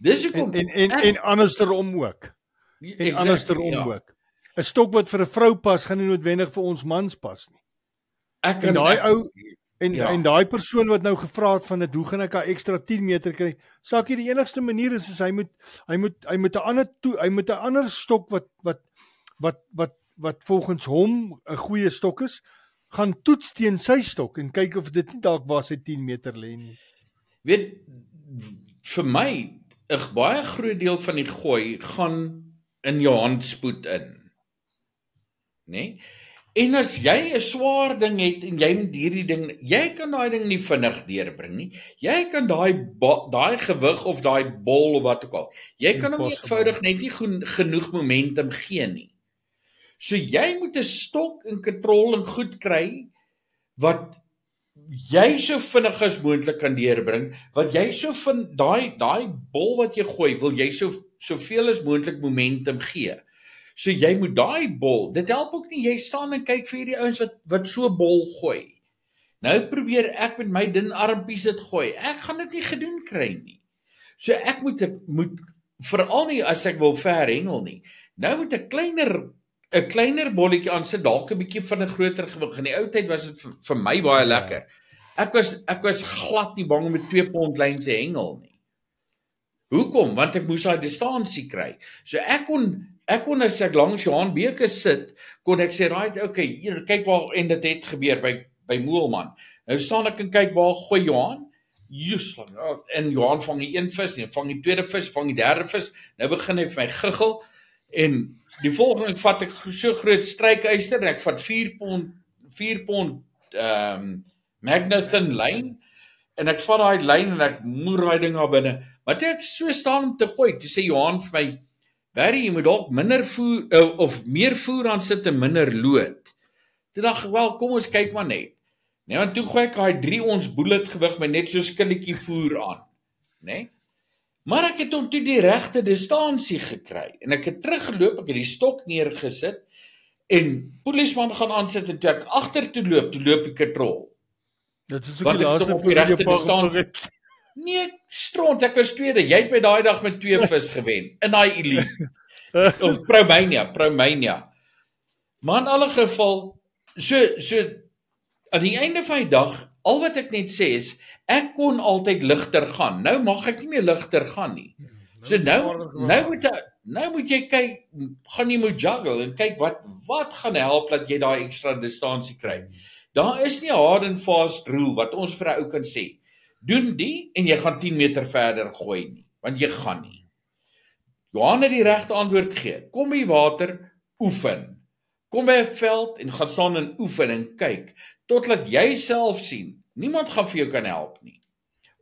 Dis hoekom En andersom ook. En andersom ook. 'n Stok wat vir 'n vrou pas, gaan nie noodwendig vir ons mans pas nie. En daai ou en daai persoon wat nou gevra het van dit, hoe gaan ek 'n ekstra 10 meter kry? Sakie, die enigste manier is hy moet 'n ander stok wat volgens hom 'n goeie stok is, gaan toets teen sy stok en kyk of dit nie dalk waar sy 10 meter lê nie. Weet, vir my 'n baie groot deel van die gooi gaan in jou handspoed in. Nee? En as jy 'n swaar ding het en jy moet hierdie ding, jy kan daai ding nie vinnig deurbring nie. Jy kan daai gewig of daai bol of wat ook al. Jy kan hom eenvoudig net nie genoeg momentum gee nie. So jy moet 'n stok en katrol en goed kry wat jy so vinnig as moontlik kan deurbring, wat jy so vind daai bol wat jy gooi, wil jy soveel as moontlik momentum gee. So jy moet daai bol, dit help ook nie jy staan en kyk vir hierdie ouens wat so bol gooi. Nou probeer ek met my dun armpies dit gooi. Ek gaan dit nie gedoen kry nie. So ek moet veral nie as ek wil ver hengel nie. Nou moet 'n kleiner bolletjie aansit, dalk 'n bietjie van 'n groter gewig. In die ou tyd was dit vir my baie lekker. Ek was glad nie bang om met 2 pond lyn te hengel nie. Hoekom? Want ek moes daai distansie kry. So ek kon as ek langs Johan Beke sit, kon ek sê, right, okay, hier kyk waar en dit het gebeur by Moelman. Nou staan ek en kyk waar gooi Johan. En Johan vang die een vis, en vang die tweede vis, vang die derde vis. Nou begin hy vir my giggel en die volgende vat ek so groot strykyster en ek vat 4 pond Magna-thin lyn, en ek vat daai lyn en ek moer daai ding daar binne. Maar toe ek so staan om te gooi, toe sê Johan vir my, Barry, jy moet dalk minder voer of meer voer aan sit en minder lood. Toe dink ek, wel, kom ons kyk maar net. Nee, want toe gooi ek daai 3 ons bullet gewig met net so skilletjie voer aan, né? Maar ek het hom toe die regte distansie gekry en ek het teruggeloop, ek het die stok neergesit en polisieman gaan aansit en toe ek agtertoe loop, toe loop die katrol. Dit is ook Want die ek het laaste hom op die regte distansie. staan. Nee, stront, ek was tweede. Jy het by daai dag met 2 vis gewen in daai elite. Of Promania. Maar in alle geval, so aan die einde van die dag, al wat ek net sê is, ek kon altyd ligter gaan. Nou mag ek nie meer ligter gaan nie. So nou moet jy kyk, gaan jy moet juggle en kyk wat gaan help dat jy daai ekstra distansie kry. Daar is nie 'n hard and fast rule wat ons vir 'n ou kan sê. Doen die en jy gaan 10 meter verder gooi nie, want jy gaan nie. Johan het die regte antwoord gegee. Kom by die water, oefen. Kom by 'n veld en gaan staan en oefen en kyk totdat jy self sien. Niemand gaan vir jou kan help nie.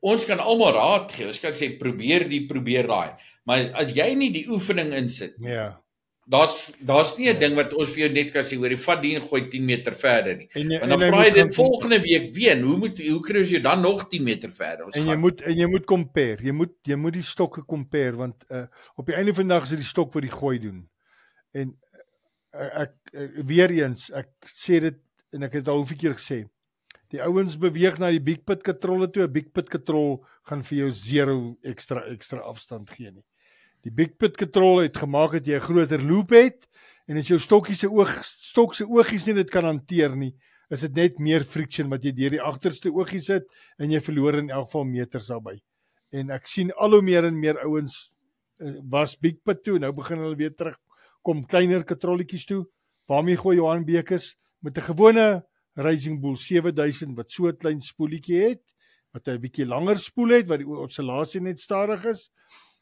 Ons kan almal raad gee. Ons kan sê probeer daai. Maar as jy nie die oefening insit, Ja. daar's nie 'n ding wat ons vir jou net kan sê hoor, jy vat die en gooi 10 meter verder nie. En Want dan vra jy dit volgende week weer. Hoe kry jy dan nog 10 meter verder? En jy moet compare. Jy moet die stokke compare want op die einde van die dag is dit die stok wat die gooi doen. En ek weer eens, ek sê dit en ek het al hoeveel keer gesê. Die ouens beweeg na die Big Pit katrolle toe. 'n Big Pit katrol gaan vir jou 0 ekstra afstand gee nie. Die Big Pit katrol het gemaak dat jy 'n groter loop het en as jou stok se oogies nie dit kan hanteer nie, is dit net meer friction wat jy deur die agterste oogie sit en jy verloor in elk geval meters daarbey. En ek sien al hoe meer en meer ouens was Big Pit toe, nou begin hulle weer terug kom kleiner katrolletjies toe. Waarmee gooi Johan Bekes met 'n gewone Raging Bull 7000 wat so 'n klein spoelietjie het, wat 'n bietjie langer spoel het wat die oscillasie net stadig is.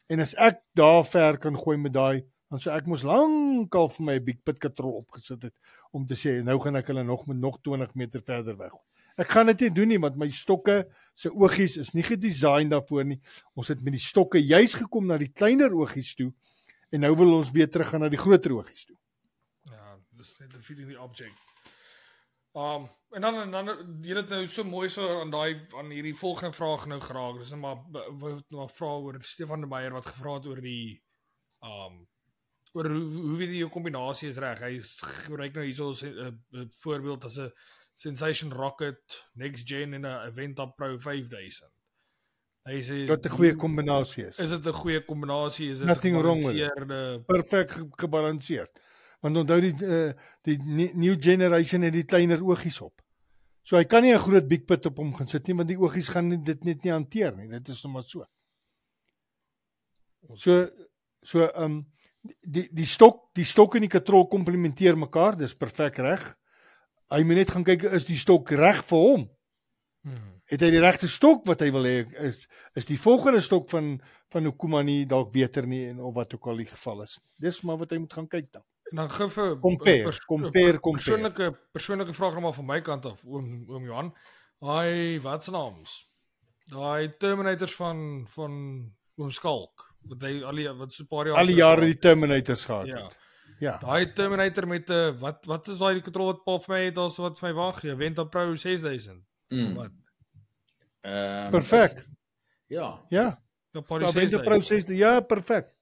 En as ek daar ver kan gooi met daai, dan sou ek mos lankal vir my Big Pit katrol opgesit het om te sê nou gaan ek hulle nog 20 meter verder weg. Ek gaan dit nie doen nie want my stokke se oogies is nie gedesign daarvoor nie. Ons het met die stokke juis gekom na die kleiner oogies toe en nou wil ons weer terug gaan na die groter oogies toe. Ja, dis net defeating the object. En dan jy het nou so mooi so aan hierdie volgende vraag nou geraak. Dis nou maar vra oor Stefan de Meyer wat gevra het oor die oor hoe weet jy jou kombinasie is reg. Hy gebruik nou hierso 'n voorbeeld as 'n Sensation Rocket Next Gen en 'n Aventa Pro 5000. Hy sê Wat 'n goeie kombinasie is. Is dit 'n goeie kombinasie? Is dit Nothing wrong with it. Perfek gebalanseerd. Want onthou die new generation het die kleiner oogies op. So hy kan nie 'n groot Big Pit op hom gaan sit nie want die oogies gaan dit net nie hanteer nie. Dit is sommer so. Die stok en die katrol komplementeer mekaar, dis perfek reg. Hy moet net gaan kyk is die stok reg vir hom. Het hy die regte stok wat hy wil hê? Is die volgende stok van Okuma nie dalk beter nie en of wat ook al die geval is. Dis maar wat hy moet gaan kyk dan. En dan gou vir compare. Persoonlike vraag nog maar van my kant af, oom Johan. Wat se naams? Daai Terminators van oom Skalk, wat so 'n paar jaar al die jare die Terminators gehad het. Ja. Daai Terminator met wat is daai katrol wat Paul vir my het as wat vir my wag? Jy Aventa Pro 6000. Wat? Perfek. Ja. Ja. Aventa Pro 6000. Ja, perfek.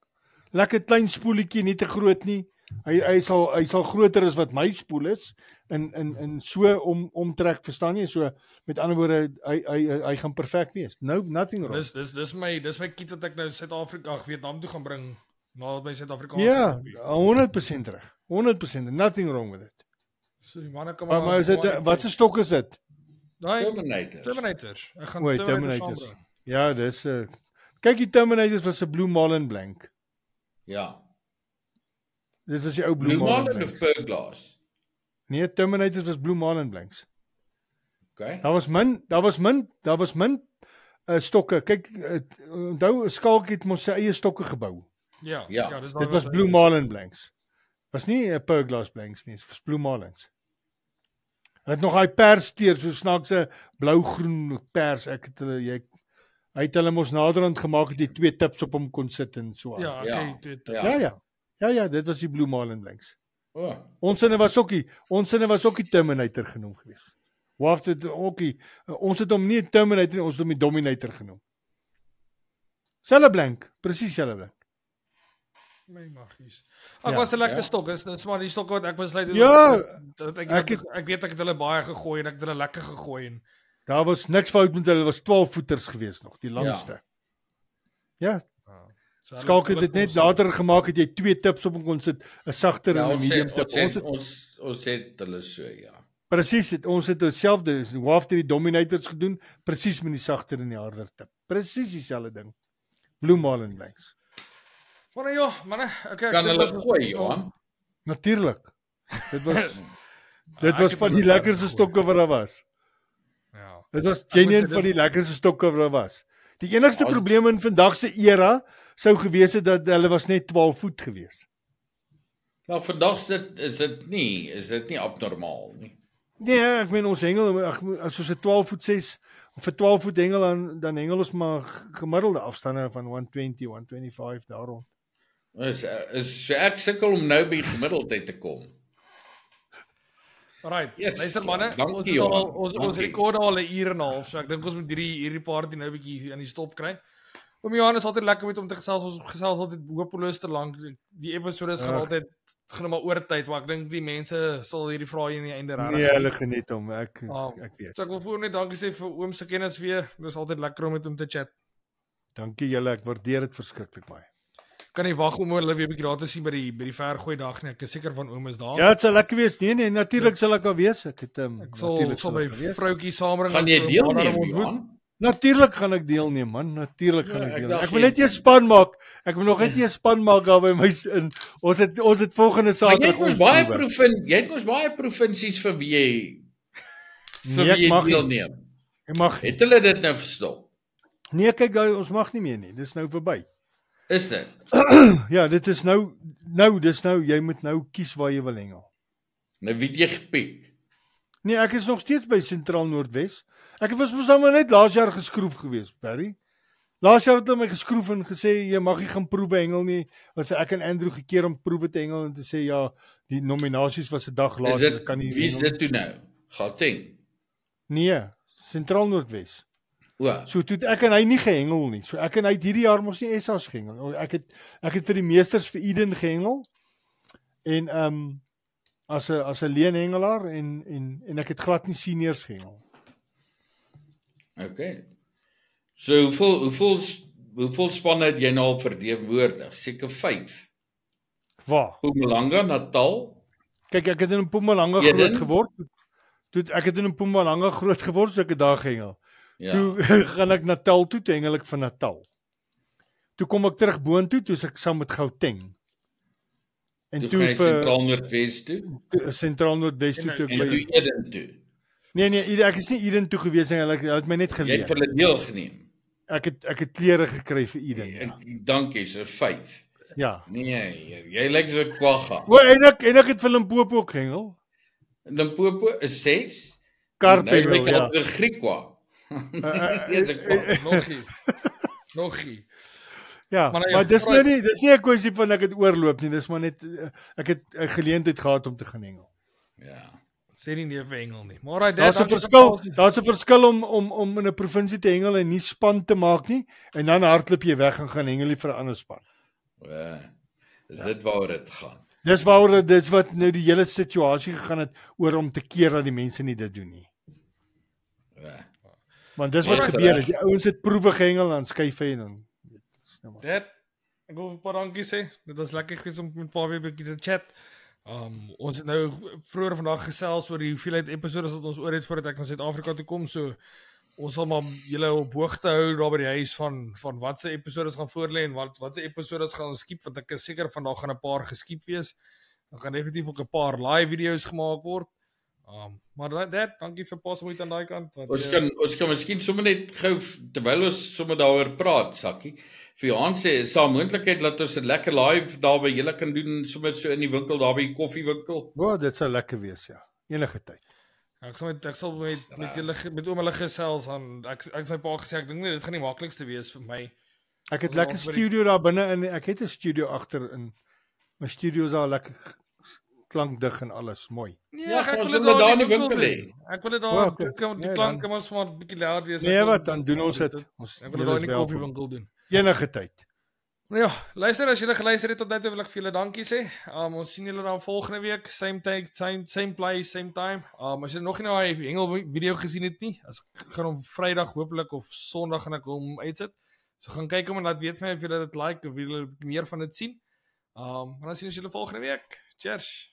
Lekker klein spoelietjie, nie te groot nie. Hy sal groter as wat my spoel is in so omtrek, verstaan jy? So met ander woorde hy gaan perfek wees. No nothing wrong. Dis my kit wat ek nou Suid-Afrika, Vietnam toe gaan bring nadat my Suid-Afrikaans. Ja, 100% reg. 100%, nothing wrong with it. So die manne kan maar is dit wat se stok is dit? Terminators. Ek gaan Terminators. Ja, dis kyk die Terminators was 'n Blue Marlin blank. Ja. Dis is die ou Blue Marlin of Perglass. Nee, Terminators was Blue Marlin blanks. Okay. Daar was min stokke. Kyk, onthou Skalk het mos sy eie stokke gebou. Ja, dit was Blue Marlin blanks. Was nie 'n Perglass blanks nie, dit was Blue Marlins. Het nog daai persteer, so snaakse blou-groen pers. Hy het hulle mos naderhand gemaak dat jy 2 tips op hom kon sit en so aan. Ja, Ja. okay, Ja, dit was die Blue Marlin Blanks. O, Ons sinne was ook die Terminator genoem geweest. Waft het ook die, ons het hom nie Terminator nie, ons het hom die Dominator genoem. Selfe blank, presies selfe blank. My magies. Ek Ja, was 'n lekker ja. stok, is maar die stokke wat ek besluit het. Ja, Ek weet ek het hulle baie gegooi en ek het hulle lekker gegooi en Daar was niks fout met hulle, was 12 voeters geweest nog, die langste. Ja, so Skalk het dit net later gemaak het jy 2 tips op hom kon sit, 'n sagter ja, en 'n medium tip. ons het hulle so, ja. Presies, ons het dieselfde, Waft het die Dominators gedoen, presies met die sagter en die harder tip. Presies dieselfde ding. Blue Marlin Blanks. Maar ja, manne, okay. Kan hulle gooi, Johan? Natuurlik. Dit was ek dit was het van hulle die lekkerste gegooi. stokke wat daar was. Ja. Dit was moet genuine sê van dit- die lekkerste stokke wat daar was. Die enigste Ja, probleem in vandag se era sou gewees het dat hulle was net 12 voet gewees. Nou vandag is dit nie abnormaal nie. Nee, ek meen ons hengel as ons 'n 12 voet 6 of 'n 12 voet hengel dan hengel ons maar gemiddelde afstande van 120, 125 daar rond. Is so ek sukkel om nou by gemiddeldheid te kom. Right. Yes, Luister manne, dankie, ons het al Johan. ons Dankie. rekord al 'n uur en 'n half, so ek dink ons moet hierdie party nou 'n bietjie aan die stop kry. Oom Johan is altyd lekker met om te gesels, ons gesels altyd hopeloos te lank. Die episodes gaan altyd gaan maar oor tyd, maar ek dink die mense sal hierdie vrae in die einde reg. Nee, hulle geniet hom. Ek weet. So ek wil vir hom net dankie sê vir oom se kennis weer. Dit is altyd lekker om met hom te chat. Dankie julle, ek waardeer dit verskriklik baie. Kan nie wag om hulle weer 'n bietjie daar te sien by die vergooi dag nie. Ek is seker van oom is daar. Ja, dit sal lekker wees. Nee, natuurlik sal ek daar wees. Ek het Ek sal natuurlik my ek daar wees. vroutjie saambring. Gaan jy om deelneem, haar ontmoet. Johan? Natuurlik gaan ek deelneem, man. Natuurlik gaan Ja, ek ek deelneem. dacht Ek moet jy- net eers span maak. Ek moet nog net eers span maak daar by my in. Ons het volgende Maar jy Saterdag het mos baie provinsies vir wie jy Nee, ek mag nie. deelneem. Ek mag. Het hulle dit nou gestop? Nee, kyk, ons mag nie meer nie. Dis nou verby. Is dit? Ja, dit is nou jy moet nou kies waar jy wil hengel. Nou wie het jy gepiek? Nee, ek is nog steeds by Sentraal Noordwes. Ek was mos maar net laas jaar geskroef gewees, Barry. Laas jaar het hulle my geskroef en gesê jy mag nie gaan proewe hengel nie. Wat sê ek en Andrew gekeer om proewe te hengel en te sê ja, die nominasies was 'n dag Is later, dit kan nie. wie is dit toe nou? Gauteng. Nee, Sentraal Noordwes. O, So toe het ek en hy nie gehengel nie. So ek en hy het hierdie jaar mos nie SA's gehengel. Ek het vir die meesters vir Eden gehengel. En as 'n leenhengelaar en ek het glad nie seniors gehengel. okay. So hoeveel spanne het jy nou al verteenwoordig? Seker 5. Waar? Mpumalanga, Natal. Kyk, ek het in Mpumalanga Eden? groot geword. Ek het in Mpumalanga groot geword, so ek het daar gehengel. Ja. Toe gaan ek Natal toe hengel ek van Natal. Toe kom ek terug boontoe, toe is ek saam met Gauteng. En Toe toe gaan jy vir Sentraal Noordwes toe Sentraal Noordwes toe toe en ek toe by Eden toe. Nee, ek is nie Eden toe gewees nie. Hulle het my net Jy geleer. het vir hulle deelgeneem. Ek het klere gekry vir Eden. Ja. Dankie, so 5. Ja. Nee, jy lyk so kwagga. O, en ek het vir Limpopo ook gehengel. Limpopo is 6. Karpengel, ja. Nou Griekwa. Uh, Nogie. Ja, Maar nou, maar dis vra- dis nie 'n kwessie van ek het oorloop nie, dis maar net ek het 'n geleentheid gehad om te gaan hengel. Ja. Sê nie nee vir hengel nie. Maar right, Daar's 'n verskil om in 'n provinsie te hengel en nie span te maak nie en dan hardloop jy weg en gaan hengel vir 'n ander span. Is dit waaroor dit gaan? Dis wat nou die hele situasie gegaan het oor om te keer dat die mense nie dit doen nie. Ja. Want dis wat Ja, gebeur reg. het. Die ouens het proewe gehengel en skuif hy en dan Dit ek wil 'n paar dankie sê. Dit was lekker gewees om met 'n paar weer 'n bietjie te chat. Ons het nou vroeër vandag gesels oor die hoeveelheid episodes wat ons oor het voordat ek na Suid-Afrika toe kom. So ons sal maar julle op hoogte hou daar by die huis van watse episodes gaan voorlê en watse episodes gaan ons skiep, want ek is seker vandag gaan 'n paar geskiep wees. Dan gaan definitief ook 'n paar live video's gemaak word. Maar dit, dankie vir pas moeite aan daai kant. Want, Ons kan miskien sommer net gou terwyl ons sommer daaroor praat, Sakkie. Vir Johan sê is daar 'n moontlikheid dat ons 'n lekker live daar by julle kan doen sommer so in die winkel daar by die koffiewinkel. O, dit sou lekker wees, ja. Enige tyd. Ek sal met oom hulle gesels aan ek het my pa gesê ek dink nie dit gaan die maklikste wees vir my. Ek het lekker studio daar binne en ek het 'n studio agter in my studio is al lekker klankdig en alles mooi. Nee, Ja, ek ons wil wil dit daar in die winkel winkel hê. doen. Ek wil dit O, daar okay. die Nee, klank dan- kan ons maar 'n bietjie luider wees. Nee, wat dan doen ons dit. Ons Ek wil dit daar in die welkom. koffiewinkel doen. Enige tyd. Nou ja, luister as julle geluister het tot nou toe wil ek vir julle dankie sê. Ons sien julle dan volgende week, same tyd, same place, same time. As julle nog nie nou die hengel video gesien het nie, as ek gaan hom Vrydag hopelik of Sondag gaan ek hom uitsit. So gaan kyk hom en laat weet vir my of julle dit like of julle meer van dit sien. En dan sien ons julle volgende week. Cheers.